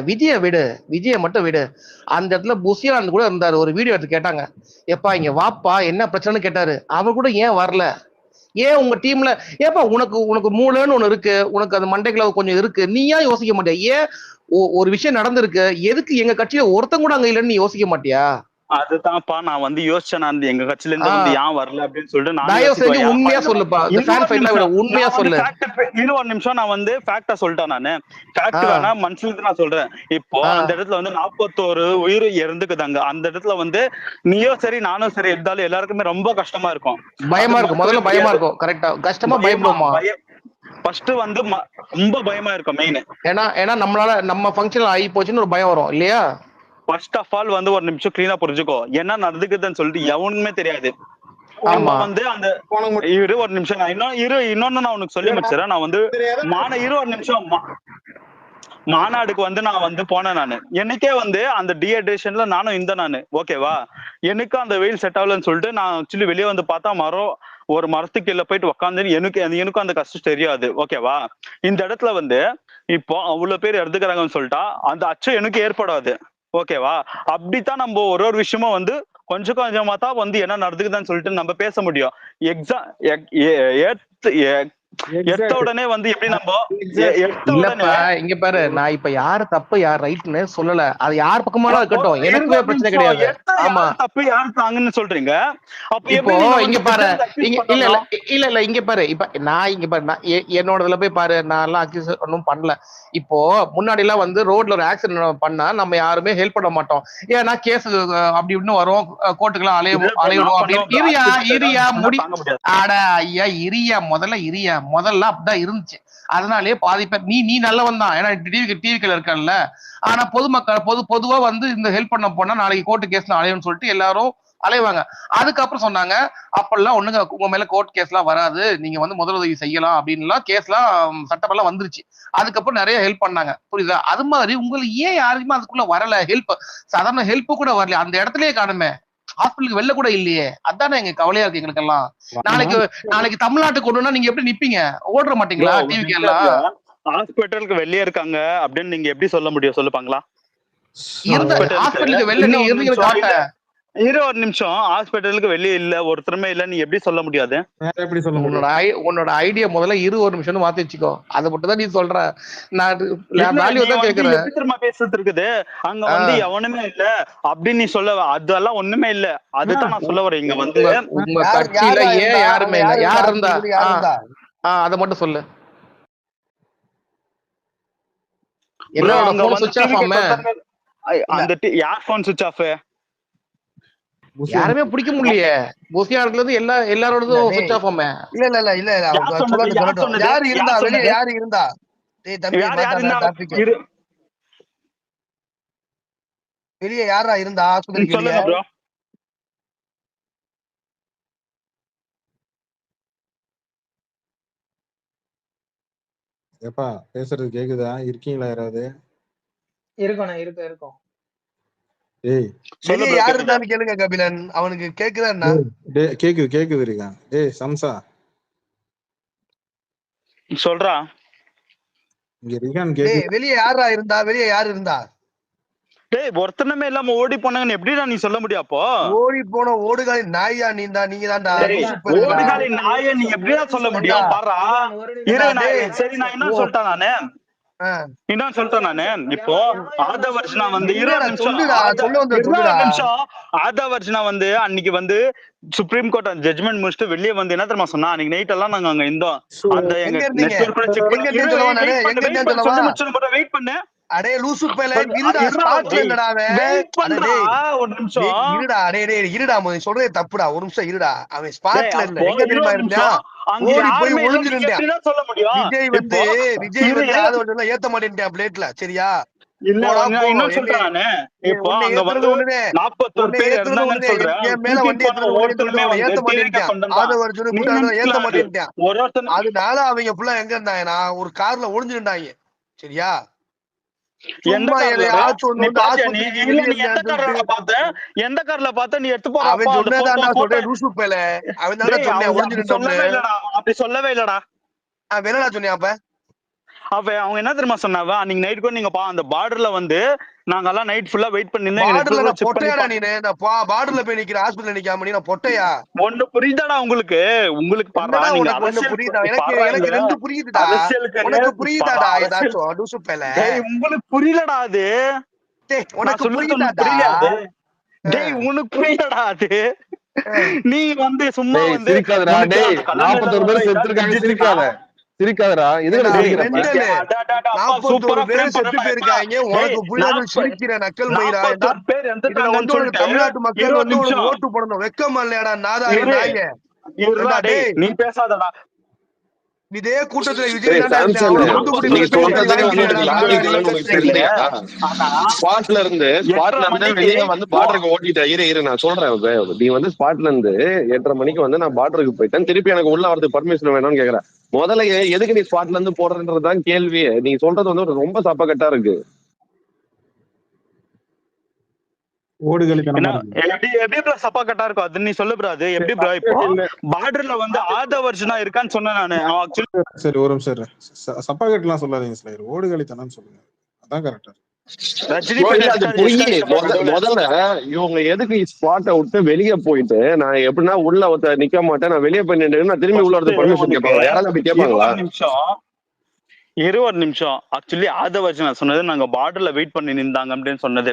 Speaker 9: விஜய மட்டும் விடு. அந்த இடத்துல புஷியானந்த் கூட இருந்தாரு. ஒரு வீடியோ எடுத்து கேட்டாங்க, எப்பா இங்க வாப்பா என்ன பிரச்சனைன்னு கேட்டாரு. அவர் கூட ஏன் வரல? ஏன் உங்க டீம்ல ஏப்பா உனக்கு மூளைன்னு ஒண்ணு இருக்கு, உனக்கு அந்த மண்டைக்குள்ள கொஞ்சம் இருக்கு, நீ ஏன் யோசிக்க மாட்டியா? ஏன் ஒரு விஷயம் நடந்திருக்கு, எதுக்கு எங்க கட்சியில ஒருத்தன் கூட அங்க இல்லைன்னு நீ யோசிக்க மாட்டியா?
Speaker 1: அதுதான்ப்பா நான் வந்து யோசிச்சேன். நான் எங்க கட்சியில இருந்து வந்து ஏன் வரல அப்படின்னு சொல்லிட்டு
Speaker 9: தயவு செஞ்சு உண்மையா சொல்லுப்பா. உண்மையா சொல்லு.
Speaker 1: இன்னும் ஒரு நிமிஷம், நான் வந்து ஃபேக்டா சொல்லிட்டேன். நானு ஃபேக்ட் வேணா மனுஷனுக்கு நான் சொல்றேன். இப்போ அந்த இடத்துல வந்து 41 உயிர் இறந்துக்குதாங்க. அந்த இடத்துல வந்து நீயோ சரி நானும் சரி இருந்தாலும் எல்லாருக்குமே ரொம்ப கஷ்டமா இருக்கும்,
Speaker 9: பயமா இருக்கும். முதல்ல பயமா இருக்கும். கரெக்டா? கஷ்டமா பயப்படுமா?
Speaker 1: ஃபர்ஸ்ட் வந்து ரொம்ப பயமா இருக்கும் மெயின்.
Speaker 9: ஏன்னா நம்ம ஃபங்க்ஷன் ஆகி போச்சுன்னு ஒரு பயம் வரும் இல்லையா?
Speaker 1: ஃபர்ஸ்ட் ஆஃப் ஆல் வந்து ஒரு நிமிஷம் கிளீனா புரிஞ்சுக்கோ, என்ன நடந்துக்குதுன்னு சொல்லிட்டு எவனுமே தெரியாது. வந்து அந்த இரு ஒரு நிமிஷம், நான் இன்னொன்னு நான் உனக்கு சொல்லி முடிச்சிடறேன். நான் வந்து ஒரு நிமிஷம் மாநாடுக்கு வந்து நான் வந்து போனேன். நானு எனக்கே வந்து அந்த டீஹைட்ரேஷன்ல நானும் நானு ஓகேவா? எனக்கும் அந்த வெயில் செட் ஆகலன்னு சொல்லிட்டு நான் ஆக்சுவலி வெளியே வந்து பார்த்தா ஒரு மரத்துக்கு கீழே போயிட்டு உக்காந்து எனக்கும் அந்த கஷ்டம் தெரியாது. ஓகேவா? இந்த இடத்துல வந்து இப்போ அவ்வளவு பேர் எடுத்துக்கிறாங்கன்னு சொல்லிட்டா அந்த அச்சம் எனக்கு ஏற்படாது. ஓகேவா? அப்படித்தான் நம்ம ஒரு விஷயமும் வந்து கொஞ்சம் கொஞ்சமா தான் வந்து என்ன நடந்துக்குதான்னு சொல்லிட்டு நம்ம பேச முடியும். எடுத்த உடனே வந்து எப்படி நம்ம எடுத்த உடனே
Speaker 9: இல்லப்பா இங்க பாரு, நான் இப்ப யாரு தப்பு யார் ரைட்னு சொல்லல. அது யார் பக்கமானா இருக்கட்டும், எனக்குமே பிரச்சனை கிடையாது. ஆமா,
Speaker 1: தப்பு யாரு தாங்கன்னு சொல்றீங்க. அப்ப
Speaker 9: இப்போ
Speaker 1: எப்படி நீங்க
Speaker 9: இங்க
Speaker 1: வந்து
Speaker 9: பாரு,
Speaker 1: விஜய் accuse
Speaker 9: இல்ல
Speaker 1: பண்ணலாம்?
Speaker 9: இல்ல இங்க பாரு, இப்ப நான் இங்க பாரு, நான் என்னோடதுல போய் பாரு, நான் எல்லாம் அக்யூஸ் ஒன்றும் பண்ணல. இப்போ முன்னாடி எல்லாம் வந்து ரோட்ல ஒரு ஆக்சிடென்ட் பண்ணா நம்ம யாருமே ஹெல்ப் பண்ண மாட்டோம். ஏன்னா கேஸ் அப்படி இப்படின்னு வரும், கோர்ட்டுக்கெல்லாம் அலையணும் அப்படின்னு. இரியா முடி ஆட ஐயா, முதல்ல அப்படிதான் இருந்துச்சு. அதனாலே பாதி பேர் நீ நல்லவன் தான், ஏன்னா டிவிக்கல இருக்கல. ஆனா பொதுமக்கள் பொதுவா வந்து இந்த ஹெல்ப் பண்ண போனா நாளைக்கு கோர்ட்டு கேஸ்ல அலையும்னு சொல்லிட்டு எல்லாரும் அலைவாங்க. அதுக்கப்புறம் சொன்னாங்க அப்பெல்லாம் ஒண்ணுங்க உங்க மேல கோர்ட் கேஸ் எல்லாம் வராது, நீங்க வந்து முதலுதவி செய்யலாம் அப்படின்லாம் கேஸ்லாம் சட்டமெல்லாம் வந்துருச்சு. அதுக்கப்புறம் நிறைய ஹெல்ப் பண்ணாங்க, புரியுதா? அது மாதிரி உங்களுக்கு ஏன் யாருக்குமே அதுக்குள்ள வரல ஹெல்ப்? சாதாரண ஹெல்ப் கூட வரல, அந்த இடத்துலயே காணுமே, ஹாஸ்பிட்டலுக்கு வெளில கூட இல்லையே. அதானே எங்க கவலையா இருக்கு எங்களுக்கு எல்லாம். நாளைக்கு தமிழ்நாட்டுக்கு கொண்டுனா நீங்க எப்படி நிப்பீங்க? ஓடுற மாட்டீங்களா டிவிக்கு எல்லாம்?
Speaker 1: ஹாஸ்பிட்டலுக்கு வெளியே இருக்காங்க அப்படின்னு நீங்க எப்படி சொல்ல முடியும் சொல்லுப்பாங்களா?
Speaker 9: ஹாஸ்பிட்டலுக்கு வெளில நீங்க இருந்தீங்க காட்ட.
Speaker 1: இரு ஒரு நிமிஷம், ஹாஸ்பிட்டலுக்கு வெளியே இல்ல ஒருத்தருமே இல்ல, நீ எப்படி சொல்ல முடியாது?
Speaker 6: எப்படி சொல்ல முடியும்?
Speaker 9: உன்னோட ஐடியா முதல்ல ஒரு நிமிஷம் மாத்தி வச்சுக்கோ, அதை மட்டும் தான் நீ சொல்ற. நான் வேல்யூ தான் கேக்குறேன்.
Speaker 1: எப்படி திரும்ப பேசுறது இருக்குது, அங்க வந்து எவனுமே இல்ல அப்படின்னு நீ சொல்ல, அதெல்லாம் ஒண்ணுமே இல்ல, அதுதான் நான் சொல்ல வரேன். இங்க வந்து
Speaker 9: உங்க கட்சியில ஏன் யாருமே இல்ல, யார் இருந்தா அதை மட்டும் சொல்லு. என்னோட போன் சுவிட்ச் ஆஃப் ஆமே.
Speaker 1: அந்த யார் போன் சுவிட்ச் ஆஃப்?
Speaker 9: யாருமே பிடிக்க முடியலையே, புசியானதுல இருந்து எல்லாரோடதும் சுவிட்ச் ஆஃப் ஆமே.
Speaker 10: இல்ல யாரு இருந்தா வெளியே, யாரு இருந்தா? வெளியே யாரா இருந்தா ஹாஸ்பிட்டலுக்கு வெளியே?
Speaker 6: ஏப்பா பேசுறது கேக்குதா? இருக்கீங்களா யாராவது?
Speaker 4: இருக்கோம்.
Speaker 6: ஏய்
Speaker 10: வெளியே யாரு இருந்தான்னு கேளுங்க கபிலன், அவனுக்கு கேக்குதா?
Speaker 6: கேக்குது இருக்கா? ஏய் சம்சா
Speaker 1: சொல்றா,
Speaker 6: இங்க இருக்கான்னு கேக்குது.
Speaker 10: வெளியே யாரா இருந்தா? வெளியே யாரு இருந்தா?
Speaker 1: டேய் ஒருத்தனமே இல்லாம ஓடி போனாங்கன்னு எப்படிடா நீ சொல்ல முடியும்? அப்போ
Speaker 10: ஓடி போன ஓடுகாலி நாயா நீங்க தான்டா.
Speaker 1: ஓடுகாலி நாயை நீ எப்படிடா சொல்ல முடியும்? பாரா சரி, நான் என்ன சொல்லிட்டேன் நானு, இப்போ ஆதவர்ஜனா வந்து 20 நிமிஷம் ஆதவர்ஜனா வந்து அன்னைக்கு வந்து சுப்ரீம் கோர்ட் அந்த ஜட்ஜ்மெண்ட் முடிச்சுட்டு வெளியே வந்து என்ன தெரியுமா சொன்னா, அன்னைக்கு நைட் எல்லாம் நாங்க அங்க இருந்தோம். அந்த எங்க நெட்வொர்க் வெயிட் பண்ணு.
Speaker 10: அடே லூசு பையல, இருடா ஸ்பாட்ல இல்லடா அவன்.
Speaker 1: ஒரு நிமிஷம்
Speaker 10: இருடா, இருடா சொல்றதே தப்புடா, ஒரு நிமிஷம் இருடா. அவன் ஸ்பாட்ல இல்ல, எங்க தெரியுமா இருந்தா? ஓடி போய் ஒளிஞ்சிருந்தான். விஜய் வந்து ஆதவர்ஜனா ஏத்த மாட்டேன்ட்டான் பிளேட்ல, சரியா? அதனால அவங்க ஃபுல்லா எங்க இருந்தாங்கன்னா ஒரு கார்ல ஒளிஞ்சிருந்தாங்க, சரியா?
Speaker 1: எந்த கார்ல பார்த்த நீ எடுத்து போற?
Speaker 10: அவன் சொன்னதான்டா சொல்றேன் லூசு பையல, அவன் தான்டா சொன்னேன் ஒளிஞ்சிருந்தோம்னு.
Speaker 1: அப்படி சொல்லவே இல்லடா.
Speaker 10: வேணடா சொன்னியா?
Speaker 1: அப்ப அவங்க என்ன தெரியுமா சொன்னாவ, அன்னைக்கு நைட் கூட நீங்க அந்த பார்டர்ல வந்து நாங்க எல்லாம் நைட் ஃபுல்லா வெயிட் பண்ணி
Speaker 10: பொட்டையாடா நீ? பார்டர்ல போய் நிக்கிற, ஹாஸ்பிடல்ல நிக்காம நீ புரியுதாடா
Speaker 1: உங்களுக்கு பாருடா, நீங்க
Speaker 10: புரியுதா? எனக்கு ரெண்டு புரியுதுடா. உனக்கு புரியுதாடா ஏதாச்சும் லூசு பையல?
Speaker 1: உங்களுக்கு புரியலடா அது.
Speaker 10: உனக்கு புரியுதாடா?
Speaker 1: டேய் உனக்கு புரியலடா அது. நீ வந்து சும்மா வந்து
Speaker 2: சிரிக்காதடா. டேய் 41 பேர் செத்துருக்காங்க, சிரிக்காதடா. இதுல
Speaker 10: சூப்பரா பேர் செத்து போயிருக்காங்க. உனக்கு புரியாத சிரிக்கிற நக்கல் மயிரா. இதுல வந்து ஒரு தமிழ்நாட்டு மக்கள் வந்து ஒரு ஓட்டு போடணும், வெக்கமா இல்லையாடா நாதாரி நாயே?
Speaker 1: நீ பேசாதடா.
Speaker 10: இதே கூட்டத்துல
Speaker 3: ஸ்பாட்ல இருந்து வெளியே வந்து பார்டருக்கு ஓட்டிட்டேன். இரு நான் சொல்றேன். நீ வந்து ஸ்பாட்ல இருந்து 8:30 மணிக்கு வந்து நான் பார்டருக்கு போயிட்டேன். திருப்பி எனக்கு உள்ள வரதுக்கு பர்மிஷன் வேணும்னு கேக்குறேன். முதல்ல எதுக்கு நீ ஸ்பாட்ல இருந்து போடுறதுன்றதுதான் கேள்வி. நீ சொல்றது வந்து ரொம்ப சப்பக்கட்டா இருக்கு.
Speaker 1: சப்பா கட்டா இருக்கும் அது நீ சொல்லு ப்ரோ. அது எப்படி ப்ரோ? இப்போ பார்டர்ல வந்து ஆதவர்ஜனா இருக்கான்னு சொன்னேன் நானு.
Speaker 6: சரி ஒரு நிமிஷம் சப்பா கட்டலாம் சொல்லாதீங்க சார், ஓடுகளித்தனம் சொல்லுங்க, அதான் கரெக்டா.
Speaker 1: ரஜினி
Speaker 3: bro,
Speaker 1: fan
Speaker 3: இல்ல அது பொய்.
Speaker 1: நடுவுல.
Speaker 3: முதல்ல இவங்க எதுக்கு ஸ்பாட்டை விட்டு வெளியே போயிட்டு நான் எப்படின்னா உள்ள நிக்க மாட்டேன், நான் வெளியே போய் நின்று நான் திரும்பி உள்ள ஒருத்தர் பெர்மிஷன் கேட்பாங்களா? யாராவது அப்படி கேட்பாங்களா?
Speaker 1: ஒரு நிமிஷம் ஆக்சுவலி ஆதவர்ஜன் நான் சொன்னது நாங்க பார்டர்ல வெயிட் பண்ணி நின்றாங்க அப்படின்னு சொன்னது.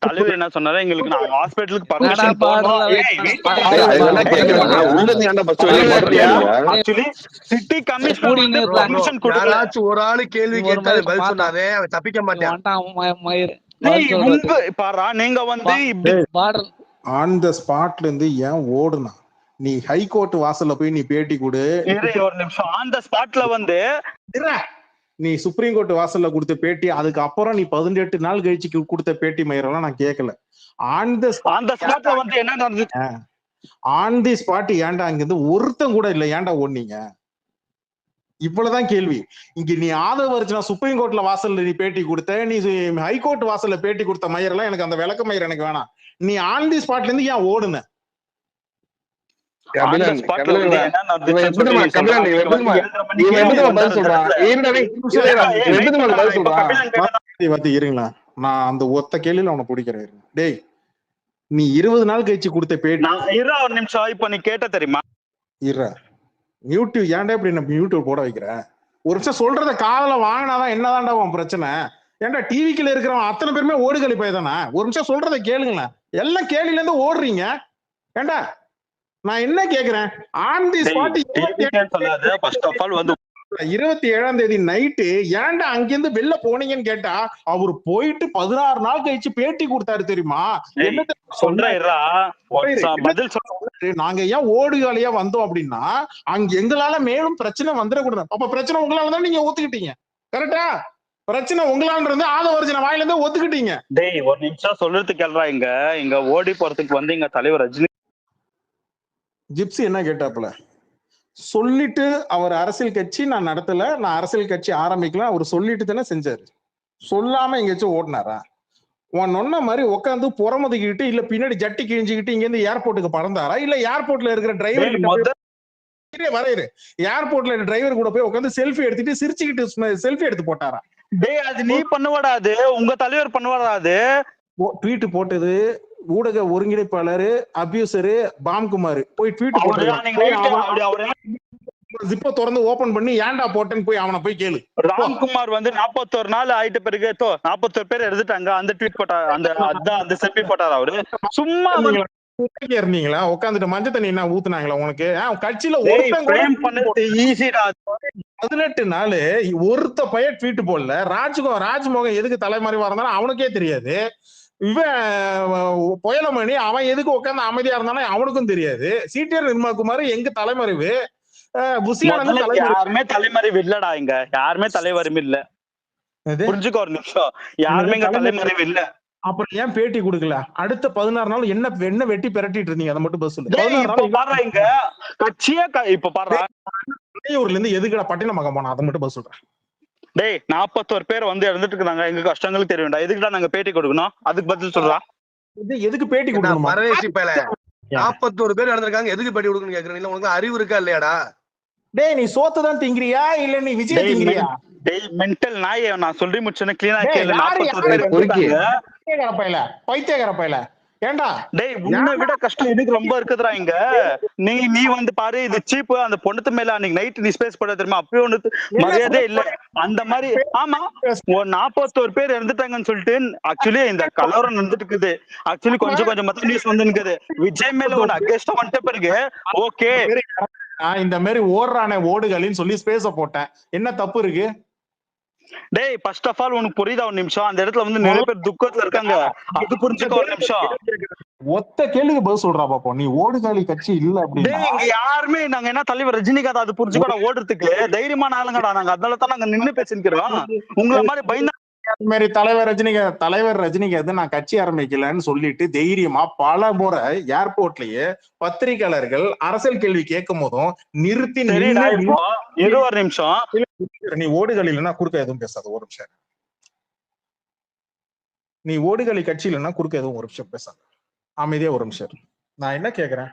Speaker 1: தலைவர் என்ன சொன்னாரு, எங்களுக்கு நாங்க ஹாஸ்பிட்டலுக்கு பர்மிஷன் போனோம். ஆக்சுவலி சிட்டி கமிஷனர் வந்து பர்மிஷன் கொடுக்கல.
Speaker 10: ஒரு ஆளு கேள்வி கேட்டா பதில் சொன்னாதே அவன் தப்பிக்க மாட்டான்.
Speaker 1: பாரா நீங்க வந்து
Speaker 6: ஆன் த ஸ்பாட்ல இருந்து ஏன் ஓடுனா? நீ ஹைகோர்ட் வாசல்ல போய் நீ பேட்டி கொடு.
Speaker 1: ஒரு நிமிஷம். ஆன் த ஸ்பாட்ல வந்து
Speaker 6: நீ சுப்ரீம் கோர்ட் வாசல்ல கொடுத்த பேட்டி, அதுக்கு அப்புறம் நீ 18 நாள் கழிச்சு கொடுத்த பேட்டி மயிரெல்லாம் நான் கேட்கல. ஆன் த
Speaker 1: ஸ்பாட்ல வந்து என்ன நடந்துச்சு?
Speaker 6: ஆன் தி ஸ்பாட் ஏன்டா அங்க இருந்து ஒருத்தன் கூட இல்ல, ஏன்டா ஓடுனீங்க? இவ்வளவுதான் கேள்வி. இங்க நீ ஆதவர்ஜனா சுப்ரீம் கோர்ட்ல வாசல்ல நீ பேட்டி கொடுத்த, நீ ஹைகோர்ட் வாசல்ல பேட்டி கொடுத்த மயிரெல்லாம் எனக்கு அந்த விளக்க மயிர் எனக்கு வேணாம். நீ ஆன் தி ஸ்பாட்ல இருந்து ஏன் ஓடுன? இருங்களா, நான் அந்த ஒத்த கேள்வியில அவனை பிடிக்கிறேன். டேய், நீ 20 நாள் கழிச்சு கொடுத்த பேட்டி.
Speaker 1: ஒரு நிமிஷம். இப்ப நீ கேட்ட தெரியுமா?
Speaker 6: யூடியூப் ஏன்டா இப்படி நம்ம யூடியூப் போட வைக்கிற? ஒரு நிமிஷம் சொல்றத காதல வாங்கினாதான் என்னதான்டா உன் பிரச்சனை? ஏன்டா டிவிக்குள்ள இருக்கிறவன் அத்தனை பேருமே ஓடுகளி போய்தானே? ஒரு நிமிஷம் சொல்றத கேளுங்களேன். எல்லாம் கேள்வியில இருந்து ஓடுறீங்க. ஏன்டா நான் என்ன கேக்குறேன்? ஆன் தி ஸ்பாட் 27ஆம் தேதி நைட்டு ஏன்டா அங்கிருந்து வெளில போனீங்கன்னு கேட்டா, அவரு போயிட்டு 16 நாள் கழிச்சு பேட்டி கொடுத்தாரு தெரியுமா? நாங்க ஏன் ஓடுகாலியா வந்தோம் அப்படின்னா, அங்க எங்களால மேலும் பிரச்சனை வந்துடக்கூடாது. அப்ப பிரச்சனை உங்களாலதான் நீங்க ஒத்துக்கிட்டீங்க. கரெக்டா? பிரச்சனை உங்களால இருந்து ஆதவர்ஜன வாயில இருந்து ஒத்துக்கிட்டீங்க.
Speaker 1: டேய் ஒரு நிமிஷம் சொல்றதுக்கு கேள்றா. இங்க ஓடி போறதுக்கு வந்து இங்க தலைவர் ரஜினி
Speaker 6: ஜிப்சி என்ன கேட்டாப்புல சொல்லிட்டு, அவர் அரசியல் கட்சி நான் நடத்தல, நான் அரசியல் கட்சி ஆரம்பிக்கலாம் அவர் சொல்லிட்டு தானே செஞ்சாரு. சொல்லாம எங்கேயாச்சும் ஓடினாரா? உன் நொன்ன மாதிரி உட்காந்து புறமுதுக்கிட்டு இல்ல பின்னாடி ஜட்டி கிழிஞ்சுக்கிட்டு இங்க இருந்து ஏர்போர்ட்டுக்கு பறந்தாரா? இல்ல ஏர்போர்ட்ல இருக்கிற டிரைவர் வரையிரு ஏர்போர்ட்ல டிரைவர் கூட போய் உட்காந்து செல்ஃபி எடுத்துட்டு சிரிச்சுக்கிட்டு செல்ஃபி எடுத்து போட்டாரா?
Speaker 1: டேய் அது நீ பண்ணுவாடா, அது உங்க தலைவர் பண்ணுவாடா. அது
Speaker 6: ட்வீட் போட்டது ஊடக ஒருங்கிணைப்பாளர் அபியூசரு பாம்குமார் போய் ட்வீட் போட்டு ஜிப்ப திறந்து ஓபன் பண்ணி ஏன்டா போட்டேன்னு போய் அவனை போய் கேளு.
Speaker 1: ராம்குமார் வந்து 41 நாள் ஆயிட்ட பிறகு 41 பேர் எடுத்துட்டாங்க. அந்த ட்வீட் போட்டா அந்த செல்ஃபி போட்டாரா அவரு? சும்மா
Speaker 6: இருந்தீங்களா உட்காந்துட்டு மஞ்சள் தண்ணி என்ன ஊத்துனாங்களா உனக்கு? கட்சியில 18 நாள் ஒருத்த பையன் ட்வீட் போடல. ராஜ்மோகன் எதுக்கு தலைமறை வரந்தாலும் அவனுக்கே தெரியாது. இவன் புயலமணி அவன் எதுக்கு உட்காந்து அமைதியா இருந்தானே அவனுக்கும் தெரியாது. சிடிஆர் நிர்மல்குமார் எங்க தலைமறைவு?
Speaker 1: யாருமே தலைமறைவு இல்லடா. இங்க யாருமே தலைவரும் இல்ல. புரிஞ்சுக்க ஒரு நிமிஷம். யாருமே இங்க தலைமறைவு இல்ல.
Speaker 6: அப்புறம் ஏன் பேட்டி கொடுக்கல? அடுத்த 16 நாள் என்ன வெட்டி பிரட்டிட்டு இருந்தீங்க? அதை மட்டும் பஸ்
Speaker 1: இங்க கட்சியே இப்ப பாரு
Speaker 6: ஊர்ல இருந்து எதுக்குடா பட்டினமக்கம் போனா? அதை மட்டும் பஸ் சொல்றேன்.
Speaker 1: டேய் 41 பேர் வந்து இறந்துட்டு இருக்காங்க. எங்க கஷ்டங்களுக்கு தெரியும்டா. எதுக்குடா நாங்க பேட்டி கொடுக்கணும்? அதுக்கு பதில் சொல்றா.
Speaker 6: எதுக்கு பேட்டி கொடுக்கணும்?
Speaker 10: 41 பேர் இறந்திருக்காங்க, எதுக்கு பேட்டி கொடுக்கணும்னு கேக்குறேன். இல்ல உனக்கு அறிவு இருக்கா இல்லையாடா?
Speaker 6: டேய் நீ சோத்துதான் திங்கிறியா இல்ல நீ விஜய் திங்கிறியா?
Speaker 1: டேய் மென்டல் நாயே, நான் சொல்லி முடிச்சேன்னு கிளீனா கேளு. 41 பேர்
Speaker 6: பைத்தியக்கார பையல. ஏண்டா
Speaker 1: டேய் உன்னை விட கஷ்டம் எனக்கு ரொம்ப இருக்குதுடா. இங்க நீ வந்து பாரு, இது சீப். அந்த பொண்ணுத்து மேல அன்னைக்கு நைட் நீ ஸ்பேஸ் போட தெரியுமா? அப்பவே ஒண்ணு மரியாதை இல்ல அந்த மாதிரி. ஆமா, ஒரு 41 பேர் இறந்துட்டாங்கன்னு சொல்லிட்டு ஆக்சுவலி இந்த கலவரம் நடந்துட்டு இருக்குது. ஆக்சுவலி கொஞ்சம் மத்த நியூஸ் வந்து இருக்குது. விஜய் மேல ஒண்ணு அகேன்ஸ்டா வந்துட்ட பிறகு ஓகே
Speaker 6: இந்த மாதிரி ஓடுறானே ஓடுகளின்னு சொல்லி ஸ்பேஸ போட்டேன். என்ன தப்பு இருக்கு?
Speaker 1: டேய் ஃபர்ஸ்ட் ஆஃப் ஆல் உனக்கு புரியுதா ஒரு நிமிஷம்? அந்த இடத்துல வந்து நிறைய பேர் துக்கத்துல இருக்காங்க. அது புரிஞ்சுக்க ஒரு நிமிஷம்.
Speaker 6: ஒத்த கேள்விக்கு பதில் சொல்றா பாப்போம். நீ ஓடுகாலி கட்சி இல்ல அப்படின்னு
Speaker 1: யாருமே நாங்க என்ன தலைவர் ரஜினிகாந்த் அது புரிஞ்சுக்கோடா. ஓடுறதுக்கு தைரியமான ஆளுங்கடா நாங்க. அதனால தான் நாங்க நின்னு பேசிக்கிறோம். உங்களை மாதிரி பயந்தா
Speaker 6: மாதிரி தலைவர் ரஜினிகாந்த் நான் கட்சி ஆரம்பிக்கலன்னு சொல்லிட்டு தைரியமா பல முறை ஏர்போர்ட்லயே பத்திரிகையாளர்கள் அரசியல் கேள்வி கேட்கும் போதும் நிறுத்தி
Speaker 1: ஒரு நிமிஷம்.
Speaker 6: நீ ஓடுகள் இல்லைன்னா குறுக்க எதுவும் பேசாத. ஒரு நிமிஷம். நீ ஓடுகளி கட்சி இல்லைன்னா குறுக்க எதுவும் ஒரு நிமிஷம் பேசாத. அமைதியா ஒரு நிமிஷம். நான் என்ன கேக்குறேன்?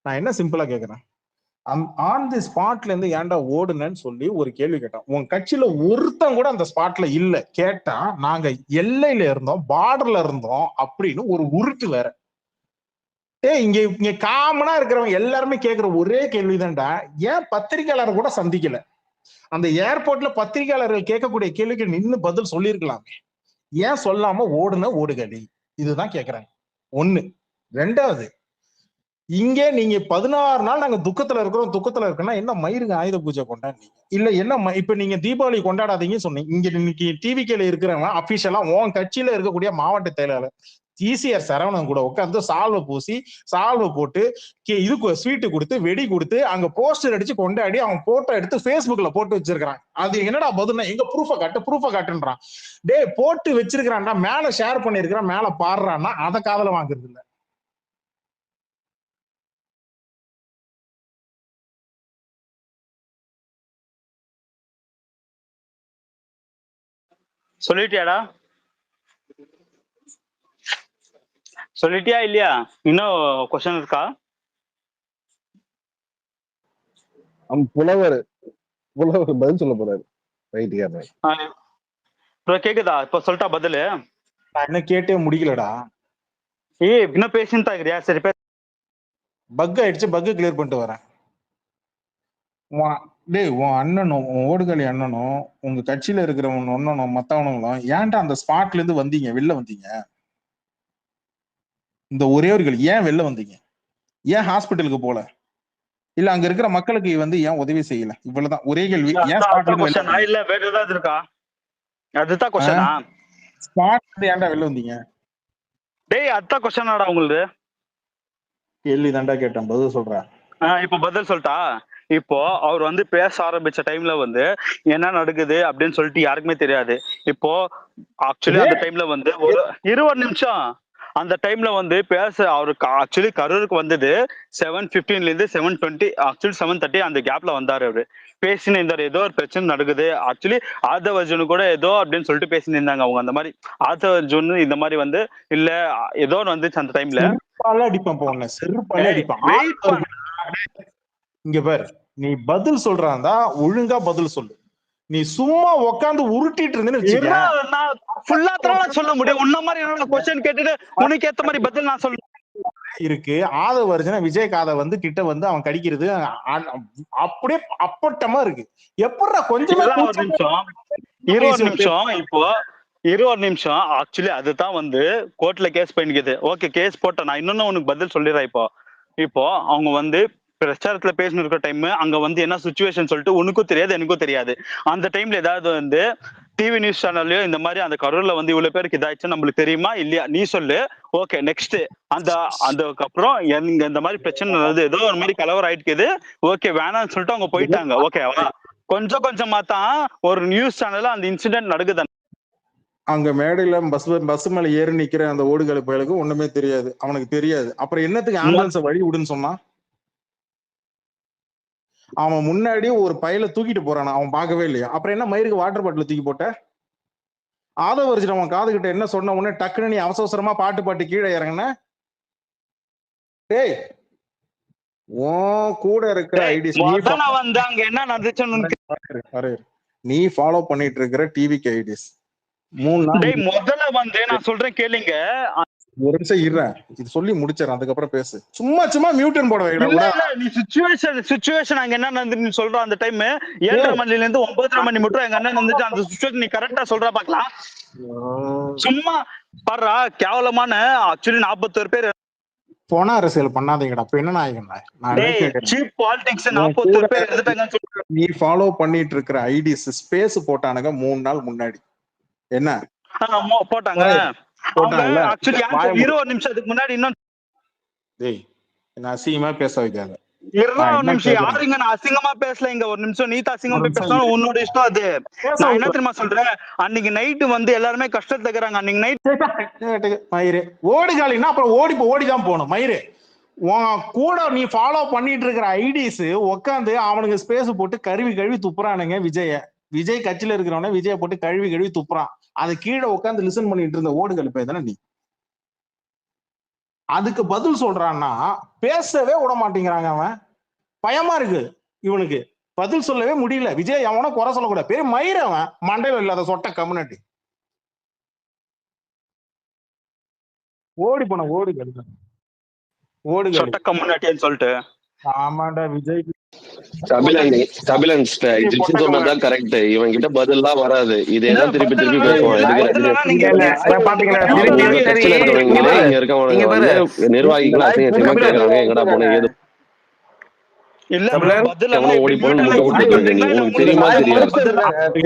Speaker 6: நான் என்ன சிம்பிளா கேக்குறேன்? ஆன் தி ஸ்பாட்ல இருந்து ஏன்டா ஓடுனன்னு சொல்லி ஒரு கேள்வி கேட்டான். உன் கட்சியில ஒருத்தன் கூட அந்த ஸ்பாட்ல இல்ல. கேட்டா நாங்க எல்லையில இருந்தோம், பார்டர்ல இருந்தோம் அப்படின்னு ஒரு உருட்டு வேற. இங்க காமனா இருக்கிறவங்க எல்லாருமே கேக்குற ஒரே கேள்விதான்டா, ஏன் பத்திரிகையாளர் கூட சந்திக்கல? அந்த ஏர்போர்ட்ல பத்திரிகையாளர்கள் கேட்கக்கூடிய கேள்விக்கு நின்னு பதில் சொல்லியிருக்கலாமே, ஏன் சொல்லாம ஓடுன ஓடுகளி? இதுதான் கேக்குறாங்க. ஒண்ணு. ரெண்டாவது, இங்க நீங்க 16 நாள் நாங்க துக்கத்துல இருக்கோம்னா என்ன மயிருங்க ஆயுத பூஜை கொண்டாடுனீங்க? இல்ல என்ன இப்ப நீங்க தீபாவளி கொண்டாடாதீங்க சொன்னீங்க. இங்க இன்னைக்கு டிவிகேல இருக்கிறவங்க அபிஷியலா உன் கட்சியில இருக்கக்கூடிய மாவட்ட செயலாளர் ஈசிஆர் சரவணன் கூட உட்காந்து சால்வை பூசி சால்வை போட்டு இதுக்கு ஸ்வீட்டு கொடுத்து வெடி கொடுத்து அங்க போஸ்டர் அடிச்சு கொண்டாடி அவன் போட்டோ எடுத்து Facebookல போட்டு வச்சிருக்கான். அது என்னடா பதில்னா, எங்க ப்ரூஃப காட்டுன்றான். டே போட்டு வச்சிருக்கான்டா, மேல ஷேர் பண்ணிருக்கிறான், மேல பாடுறான்னா அதை காதல வாங்குறது இல்ல.
Speaker 1: சொல்லிட்டியாடா? சொல்லிட்டியா இல்லையா? இன்னும் கொஸ்டின் இருக்கா?
Speaker 2: புலவர் பதில் சொல்ல போறாரு.
Speaker 1: கேக்குதா? இப்ப சொல்லிட்டா பதிலு?
Speaker 6: நான் என்ன கேட்டே முடிக்கலடா.
Speaker 1: இன்னும் பேசின்னு தான் இருக்கிறியா? சரி,
Speaker 6: பக் ஆயிடுச்சு, பக் கிளியர் பண்ணிட்டு வரேன். டேய், உன் அண்ணனும் உன் ஓடுகளி அண்ணனும் உங்க கட்சியில இருக்கிறவன் ஒன்னனும் மத்தவனுங்களும் ஏன்டா அந்த ஸ்பாட்ல இருந்து வந்தீங்க, வெளில வந்தீங்க? இந்த ஒரே ஒரு கேள்வி, ஏன் வெளில வந்தீங்க? ஏன் ஹாஸ்பிட்டலுக்கு போல? இல்ல அங்க இருக்கிற மக்களுக்கு வந்து ஏன் உதவி செய்யல? இவ்வளவுதான் ஒரே கேள்வி. ஏன் ஸ்பாட்ல
Speaker 1: இல்ல வேற ஏதாவது இருக்கா? அதுதான் கொஸ்டினா?
Speaker 6: ஸ்பாட்ல ஏன்டா வெளில வந்தீங்க?
Speaker 1: டேய், அதுதான் கொஸ்டினாடா உங்களுக்கு?
Speaker 6: கேள்வி தாண்டா கேட்டேன், பதில் சொல்றேன்.
Speaker 1: இப்ப பதில் சொல்லிட்டா? இப்போ அவர் வந்து பேச ஆரம்பிச்ச டைம்ல வந்து என்ன நடக்குது அப்படின்னு சொல்லிட்டு யாருக்குமே தெரியாது. இப்போ ஆக்சுவலி அந்த டைம்ல வந்து ஒரு 20 நிமிஷம் அந்த டைம்ல வந்து பேச அவருக்கு ஆக்சுவலி கரூருக்கு வந்தது 7:15 இருந்து 7:20, ஆக்சுவலி 7:30 அந்த கேப்ல வந்தாரு. அவரு பேசினு இருந்தாரு, ஏதோ ஒரு பிரச்சனை நடக்குது. ஆக்சுவலி ஆதவர்ஜுனு கூட ஏதோ அப்படின்னு சொல்லிட்டு பேசினு இருந்தாங்க அவங்க. அந்த மாதிரி ஆதவர்ஜுன் இந்த மாதிரி வந்து இல்ல ஏதோ வந்துச்சு அந்த டைம்ல.
Speaker 6: இங்க பாரு, நீ பதில் சொல்றாந்தா ஒழுங்கா பதில் சொல்லு. நீ சும்மா உட்காந்து உருட்டிட்டு இருந்தேன்னு
Speaker 1: சொல்ல முடியும். உன்ன மாதிரி என்ன क्वेश्चन கேட்டுட்டு உனக்கு ஏத்த மாதிரி பதில் நான் சொல்றேன்.
Speaker 6: இருக்கு. ஆதவர்ஜுன விஜயகாத வந்து கிட்ட வந்து அவன் கடிக்கிறது அப்படியே அப்பட்டமா இருக்கு. எப்படா கொஞ்சம்
Speaker 1: 20 நிமிஷம் இப்போ 20 நிமிஷம் ஆக்சுவலி அதுதான் வந்து கோர்ட்ல கேஸ் பண்ணிக்குது. ஓகே, கேஸ் போட்ட நான் இன்னொன்னு உனக்கு பதில் சொல்லிடுறேன். இப்போ அவங்க வந்து பிரச்சாரத்துல பேசினு இருக்கிற டைம் அங்க வந்து என்ன சுச்சுவேஷன் சொல்லிட்டு உனக்கும் தெரியாது எனக்கும் தெரியாது. அந்த டைம்ல ஏதாவது வந்து டிவி நியூஸ் சேனல்லயோ இந்த மாதிரி அந்த கரூர்ல வந்து இவ்வளவு பேருக்கு இதாச்சு நம்மளுக்கு தெரியுமா இல்லையா? நீ சொல்லு. ஓகே, நெக்ஸ்ட் அதுக்கப்புறம் இந்த மாதிரி பிரச்சனை நடந்தது, ஏதோ ஒரு மாதிரி கலவரம் ஆயிட்டு ஓகே வேணாம்னு சொல்லிட்டு அவங்க போயிட்டாங்க. ஓகேவா? கொஞ்சமா தான் ஒரு நியூஸ் சேனல்ல அந்த இன்சிடென்ட் நடக்குது.
Speaker 6: அங்க மேடையில பஸ் மேல ஏறி நிக்கிற அந்த ஓடுகளி பயலுக்கு ஒண்ணுமே தெரியாது, அவனுக்கு தெரியாது. அப்புறம் என்னத்துக்கு ஆம்புலன்ஸை வழி விடுன்னு சொன்னான்? அவன் முன்னாடி ஒரு பையில தூக்கிட்டு போறான், அவன் பார்க்கவே இல்லையா? அப்புறம் என்ன மயிருக்கு வாட்டர் பாட்டில் தூக்கி போட்ட? ஆதவர்ஜுன் அவன் காது கிட்ட என்ன சொன்ன உடனே டக்குன்னு நீ அவசரமா பாட்டு கீழே இறங்குன? டேய், கூட இருக்கிற ஐடிஸ் நீ ஃபாலோ பண்ணிட்டு இருக்கிற டிவிக்கு ஐடிஸ் 3 நாள்
Speaker 1: முதல்ல வந்து நான் சொல்றேன் கேளுங்க.
Speaker 6: ஒரு நிமிஷம் இருறேன், இது சொல்லி முடிச்சிடறேன், அதுக்கப்புறம் பேசு. சும்மா மியூட்டன் போட வைக்கடா.
Speaker 1: நீ சிச்சுவேஷன் அங்க என்ன நடந்து சொல்ற? அந்த டைம் 7:30 மணில இருந்து 9:30 மணி மட்டும் எங்க அண்ணன் வந்துச்சு. அந்த சிச்சுவேஷன் நீ கரெக்டா சொல்ற பாக்கலாம். சும்மா பாடுறா கேவலமான. ஆக்சுவலி 41 பேர்
Speaker 6: போன அரசியல் பண்ணாதீங்கடா. இப்ப என்ன நாயகன்டா? நீ ஃபாலோ பண்ணிட்டு இருக்கிற ஐடிஸ் ஸ்பேஸ் போட்டானுங்க 3 நாள் முன்னாடி. என்ன
Speaker 1: போட்டாங்க? 20 நிமிஷத்துக்கு முன்னாடி இன்னும்
Speaker 6: என்ன அசிங்கமா பேச வைக்காத.
Speaker 1: யாருங்க நான் அசிங்கமா பேசல. இங்க ஒரு நிமிஷம் நீ அசிங்கமா பேசணும், உன்னோட இஷ்டம் அது. நான் என்ன தெரியுமா சொல்றேன், அன்னைக்கு நைட்டு வந்து எல்லாருமே கஷ்டத்துல இருக்கிறாங்க. அன்னைக்கு நைட்
Speaker 6: மயிறு ஓடுகாலின்னா அப்புறம் ஓடிதான் போகணும். மயிறு கூட நீ ஃபாலோ பண்ணிட்டு இருக்கிற ஐடிஸ் உட்காந்து அவனுக்கு ஸ்பேஸ் போட்டு கழுவி துப்புறானுங்க. விஜய் கட்சியில இருக்கிறவன விஜய போட்டு கழுவி துப்புறான். அது கீழே உட்காந்து லிசன் பண்ணிட்டு இருந்த ஓடுகள் தானே நீ. அதுக்கு பதில் சொல்றான்னா பேசவே விட மாட்டேங்கிறாங்க. அவன் பயமா இருக்கு இவனுக்கு, பதில் சொல்லவே முடியல. விஜய் அவனை குறை சொல்லக்கூடாது, பெரிய மயிர் அவன், மண்டையில இல்லாத சொட்ட கம்யூனிட்டி. ஓடி போன ஓடுகள்
Speaker 1: சொட்ட கம்யூனிட்டின்னு சொல்லிட்டு.
Speaker 6: ஆமாண்டா விஜய்
Speaker 3: சொன்னதான் கரெக்ட். இவன் கிட்ட பதில்லாம் வராது, இதேதான் திருப்பி திருப்பி பேசுவான். இங்க இருக்கவங்க வந்து நிர்வாகிகள் அசிங்கமா கேக்குறாங்க, எங்கடா போன ஏது ஓடி போன முட்டை கொடுத்துட்டு இருக்க நீ, உனக்கு தெரியுமா தெரியாது?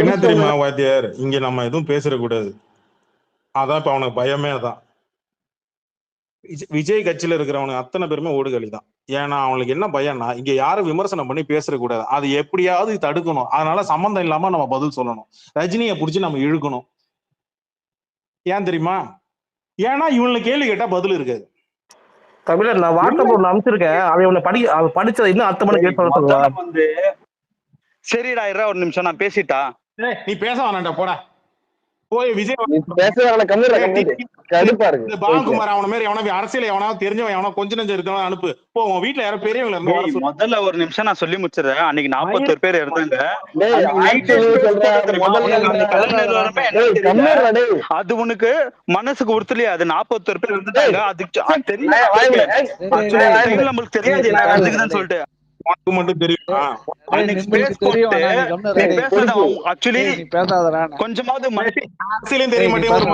Speaker 6: என்ன தெரியுமா வாத்தியார், இங்க நம்ம எதுவும் பேச கூடாது, அதான் இப்ப அவனுக்கு பயமே. அதான் விஜய் கட்சியில இருக்கிறவனுக்கு அத்தனை பேருமே ஓடுகளி தான். ஏன்னா அவனுக்கு என்ன பயம்னா, இங்க யாரும் விமர்சனம் பண்ணி பேசக்கூடாது, அது எப்படியாவது தடுக்கணும். அதனால சம்பந்தம் இல்லாம நம்ம பதில் சொல்லணும், ரஜினியை புடிச்சு நம்ம இழுக்கணும். ஏன் தெரியுமா? ஏன்னா இவனுக்கு கேள்வி கேட்டா பதில் இருக்காது.
Speaker 9: தமிழர் நான் வாட்ஸ்அப் ஒண்ணு அனுப்பிச்சிருக்கேன், அவன் படிச்சது இன்னும் அர்த்தம் பண்ணி
Speaker 1: வந்து சரிடா ஒரு நிமிஷம் நான் பேசிட்டா.
Speaker 6: நீ பேச வேணாண்டா, போடா போய் விஜய் பாலகுமார் அவன மாதிரி எவனா அரசியல் எவனாவது தெரிஞ்சவன் எவனா கொஞ்ச நெஞ்சம் இருக்கவன் அனுப்பு போ. உன் வீட்டுல யாரும் பெரியவங்க இருந்தா
Speaker 1: முதல்ல ஒரு நிமிஷம் நான் சொல்லி முடிச்சிடுறேன். அன்னைக்கு 41 பேர் இருந்தாங்க. அது உனக்கு மனசுக்கு உறுத்தலையா? அது 41 பேர் இருந்தாங்க, அதுக்கு தெரியும், நம்மளுக்கு தெரியாது அதுக்குதான் சொல்லிட்டு
Speaker 6: மட்டும் தெரியும்.
Speaker 1: கொஞ்சமாவது
Speaker 6: அரசியலும் தெரிய மாட்டேங்குது,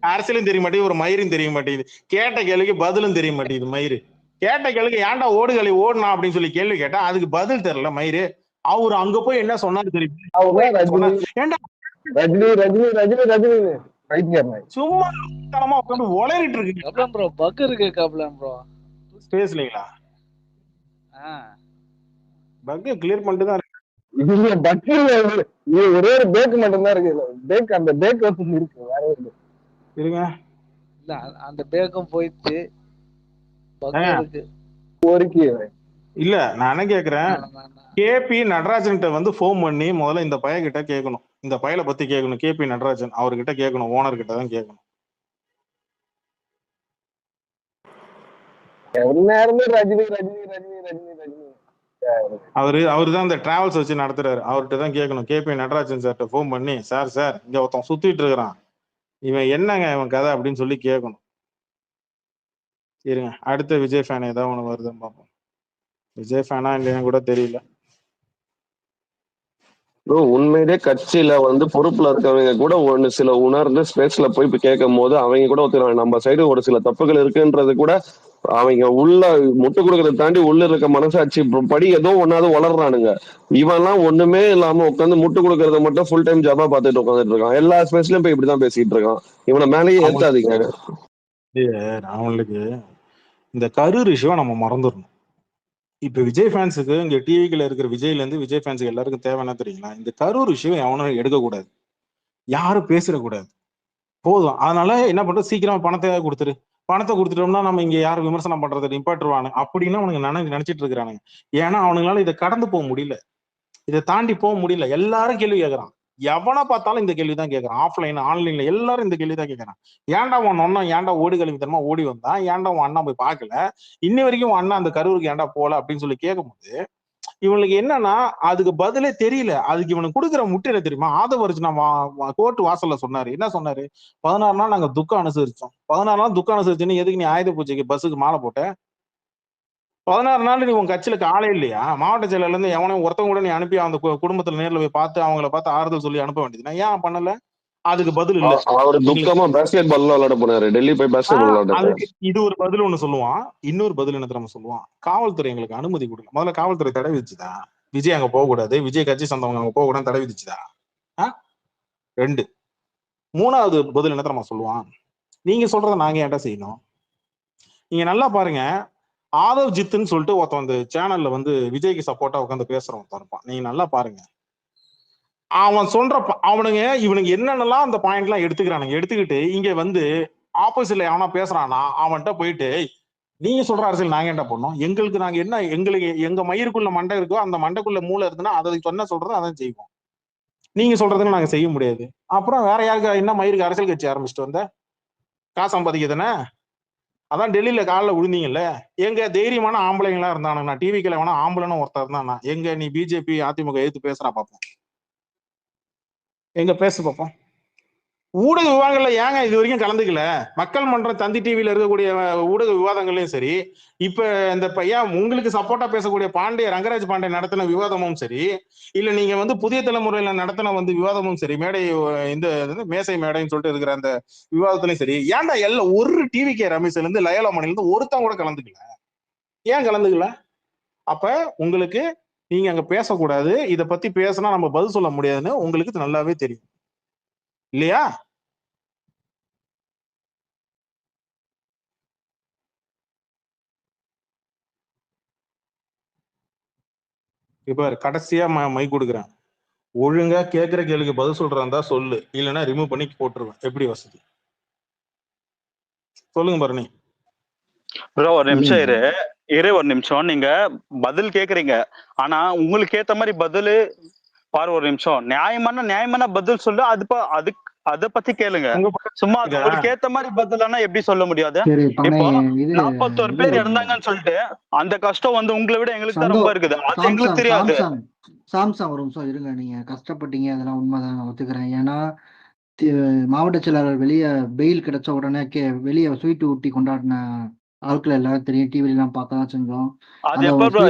Speaker 6: அரசியலும் தெரிய மாட்டேங்குது, ஒரு மயிரும் தெரிய மாட்டேங்குது, கேட்ட கேள்விக்கு பதிலும் தெரிய மாட்டேங்குது. மயிறு கேட்ட கேள்விக்கு ஏன்டா ஓடுகளி ஓடுனா அப்படின்னு சொல்லி கேள்வி கேட்டா அதுக்கு பதில் தெரியல. மயிறு அவரு அங்க போய் என்ன சொன்னாரு தெரியும்? சும்மா உட்காந்து உளறிட்டு இருக்கு. பேசலீங்களா? பக் கிளியர் பண்ணிட்டு தான்
Speaker 2: ஒரே ஒரு பேக் மட்டும் தான் இருக்கு. பேக் அந்த பேக் இருக்கு, வேற ஒரு
Speaker 6: இருங்க.
Speaker 7: இல்ல அந்த பேக்கும் போயிட்டு
Speaker 6: இல்ல நான் என்ன கேக்குறேன், கேபி நடராஜன் வந்து போன் பண்ணி முதல்ல இந்த பையன் கிட்ட கேட்கணும், இந்த பையலை பத்தி கேட்கணும். கேபி நடராஜன் அவர்கிட்ட கேட்கணும், ஓனர் கிட்ட தான் கேட்கணும். அவருதான் இந்த டிராவல்ஸ் வச்சு நடத்துறாரு, அவர்கிட்ட தான் கேட்கணும். கேபி நடராஜன் சார்ட்ட போன் பண்ணி, சார் இங்க ஒருத்தன் சுத்திட்டு இருக்கிறான், இவன் என்னங்க இவன் கதை அப்படின்னு சொல்லி கேட்கணும். இருங்க, அடுத்த விஜய் ஃபேன் ஏதாவது ஒண்ணு வருதுன்னு பார்ப்போம். விஜய் ஃபேனா இல்லைன்னு கூட தெரியல.
Speaker 3: உண்மையிலே கட்சியில வந்து பொறுப்புல இருக்கவங்க கூட ஒண்ணு சில உணர்ந்து ஸ்பேஸ்ல போய் கேட்கும் போது அவங்க கூட ஒத்துறாங்க, நம்ம சைடு ஒரு சில தப்புகள் இருக்குன்றது கூட அவங்க உள்ள முட்டு கொடுக்கறத தாண்டி உள்ள இருக்க மனசாட்சி படி ஏதோ ஒன்னாவது வளர்றானுங்க. இவெல்லாம் ஒண்ணுமே இல்லாம உட்காந்து முட்டு கொடுக்கறத மட்டும் ஃபுல் டைம் ஜாபா பார்த்துட்டு உட்காந்துட்டு இருக்கான். எல்லா ஸ்பேஸ்லயும் போய் இப்படிதான் பேசிட்டு இருக்கான். இவனை மேலேயே ஏத்தாதீங்க.
Speaker 6: அவங்களுக்கு இந்த கரூர் இஷ்யூவை நம்ம மறந்துடணும். இப்ப விஜய் ஃபேன்ஸுக்கு இங்க டிவிக்குள்ள இருக்கிற விஜய்ல இருந்து விஜய் ஃபேன்ஸுக்கு எல்லாருக்கும் தேவைன்னா தெரியுங்களா, இந்த கரூர் விஷயம் எவனும் எடுக்கக்கூடாது, யாரும் பேசிடக்கூடாது, போதும். அதனால என்ன பண்றது, சீக்கிரமா பணத்தை கொடுத்துட்டோம்னா நம்ம இங்க யாரும் விமர்சனம் பண்றது நிப்பாட்டுருவானு அப்படின்னு அவனுக்கு நினைச்சிட்டு இருக்கிறானுங்க. ஏன்னா அவனுங்களால இதை கடந்து போக முடியல, இதை தாண்டி போக முடியல. எல்லாரும் கேள்வி கேட்கறான், எவனை பார்த்தாலும் இந்த கேள்விதான் கேட்கறான். ஆஃப்லைன் ஆன்லைன்ல எல்லாரும் இந்த கேள்விதான் கேட்கறான். ஏன்டா உன் அண்ணா ஏன்டா ஓடி கல்வி தரமா ஓடி வந்தான், ஏன்டா உன் அண்ணா போய் பார்க்கல, இன்னி வரைக்கும் உன் அண்ணா அந்த கரூருக்கு ஏன்டா போல அப்படின்னு சொல்லி கேட்கும்போது இவனுக்கு என்னன்னா அதுக்கு பதிலே தெரியல. அதுக்கு இவனுக்கு கொடுக்குற முட்டையில தெரியுமா, ஆதவர்ஜுனா கோர்ட்டு வாசல்ல சொன்னாரு, என்ன சொன்னாரு, 16 நாள் நாங்க துக்கம் அனுசரிச்சோம். 16 நாள் துக்கம் அனுசரிச்சுன்னு எதுக்கு நீ ஆயுத பூஜைக்கு பஸ்ஸுக்கு மாலை போட்ட? 16 நாள் நீ உன் கட்சியில ஆளே இல்லையா? மாவட்ட செயலர்ல இருந்து எவனையும் ஒருத்தவங்க கூட நீ அனுப்பி அந்த குடும்பத்துல நேர்ல போய் பார்த்து அவங்கள பார்த்து ஆறுதல் சொல்லி அனுப்ப வேண்டியது, ஏன் பண்ணல? அதுக்கு பதில் இல்ல.
Speaker 3: அவர் துக்கமா பேஸ்கெட் பால் விளையாட போனாரு, டெல்லி போய் பேஸ்கெட் பால் விளையாட.
Speaker 6: இது ஒரு பதில் ஒண்ணு சொல்லுவான். இன்னொரு பதில் என்ன தெரியுமா சொல்லுவான், காவல்துறை எங்களுக்கு அனுமதி கொடுக்கல. முதல்ல காவல்துறை தடை விதிச்சுதா? விஜய் அங்க போக கூடாது, விஜய் கட்சி சொந்தவங்க அங்க போக கூடாது தடை விதிச்சுதா? 2. 3வது பதில் என்ன தெரியுமா சொல்லுவான், நீங்க சொல்றத நாங்க ஏன்டா செய்யணும்? நீங்க நல்லா பாருங்க, ஆதவ் ஜித்துன்னு சொல்லிட்டு ஒருத்தன் அந்த சேனல்ல வந்து விஜய்க்கு சப்போர்ட்டா உட்காந்து பேசுறவன் இருப்பான். நீங்க நல்லா பாருங்க, அவன் சொல்ற அவனுங்க இவனுக்கு என்னென்னலாம் அந்த பாயிண்ட் எல்லாம் எடுத்துக்கிட்டு இங்க வந்து ஆப்போசிட்ல எவனா பேசுறானா அவன்கிட்ட போயிட்டு, நீங்க சொல்ற அரசியல் நாங்க என்ன பண்ணோம், எங்களுக்கு நாங்க என்ன, எங்களுக்கு எங்க மயிருக்குள்ள மண்டை இருக்கோ அந்த மண்டைக்குள்ள மூளை இருக்குன்னா அதை சொன்ன சொல்றது அதான் செய்வோம், நீங்க சொல்றதுன்னு நாங்க செய்ய முடியாது. அப்புறம் வேற யாருக்கு என்ன மயிருக்கு அரசியல் கட்சி ஆரம்பிச்சுட்டு வந்த, காசு சம்பாதிக்க தானே? அதான் டெல்லியில காலில் விழுந்தீங்கல்ல, எங்க தைரியமான ஆம்பளைங்களா இருந்தானுங்க, டிவிக்கில வேணா ஆம்பளைன்னு ஒருத்தர் இருந்தானா, எங்க நீ பிஜேபி அதிமுக எதிர்த்து பேசுறா பாப்போம், எங்க பேசு பாப்போம். ஊடக விவாதங்கள்ல ஏங்க இது வரைக்கும் கலந்துக்கல? மக்கள் மன்றம் தந்தி டிவியில இருக்கக்கூடிய ஊடக விவாதங்களையும் சரி, இப்ப இந்த பையன் உங்களுக்கு சப்போர்ட்டா பேசக்கூடிய ரங்கராஜ் பாண்டே நடத்தின விவாதமும் சரி, இல்ல நீங்க வந்து புதிய தலைமுறையில நடத்தின விவாதமும் சரி, மேடை இந்த மேசை மேடைன்னு சொல்லிட்டு இருக்கிற அந்த விவாதத்திலையும் சரி, ஏன்டா எல்லாம் ஒரு டிவிகே ரமேஷ்ல இருந்து லயோலா மணில இருந்து ஒருத்தன் கூட கலந்துக்கல? ஏன் கலந்துக்கல? அப்ப உங்களுக்கு நீங்க அங்க பேசக்கூடாது, இத பத்தி பேசினா நம்ம பதில் சொல்ல முடியாதுன்னு உங்களுக்கு நல்லாவே தெரியும் இல்லையா? இப்ப கடைசியா மை கொடுக்குறேன், ஒழுங்கா கேட்கிற கேள்விக்கு பதில் சொல்றதா சொல்லு, இல்லைன்னா ரிமூவ் பண்ணி போட்டுருவேன். எப்படி வசதி சொல்லுங்க பரணி.
Speaker 1: ப்ரோ ஒரு நிமிஷம் ஒரு நிமிஷம். நீங்க பதில் கேக்குறீங்க, ஆனா உங்களுக்கு ஏத்த மாதிரி பதில் பாரு. ஒரு நிமிஷம், நியாயமான பதில் சொல்லு. அதுக்கு அத பத்தி கேளுங்க. சும்மா உங்களுக்கு ஏத்த மாதிரி பதிலானா எப்படி சொல்ல முடியாது? இப்போ 41 பேர் இறந்தாங்கன்னு சொல்லிட்டு அந்த கஷ்டம் உங்களை விட எங்களுக்கு தான் ரொம்ப இருக்குது, அது எங்களுக்கு தெரியாது.
Speaker 11: சாம்சங் ஒரு நிமிஷம் இருங்க. நீங்க கஷ்டப்பட்டீங்க, அதெல்லாம் உண்மைதான், நான் ஒத்துக்கிறேன். ஏன்னா மாவட்ட செயலாளர் வெளியே பெயில் கிடைச்ச உடனே வெளியே ஸ்வீட் ஊட்டி கொண்டாடின ஆட்கள் எல்லாரும் தெரியும், டிவில எல்லாம் பார்க்க தான் செஞ்சோம்.
Speaker 1: அது எப்ப ப்ரோ?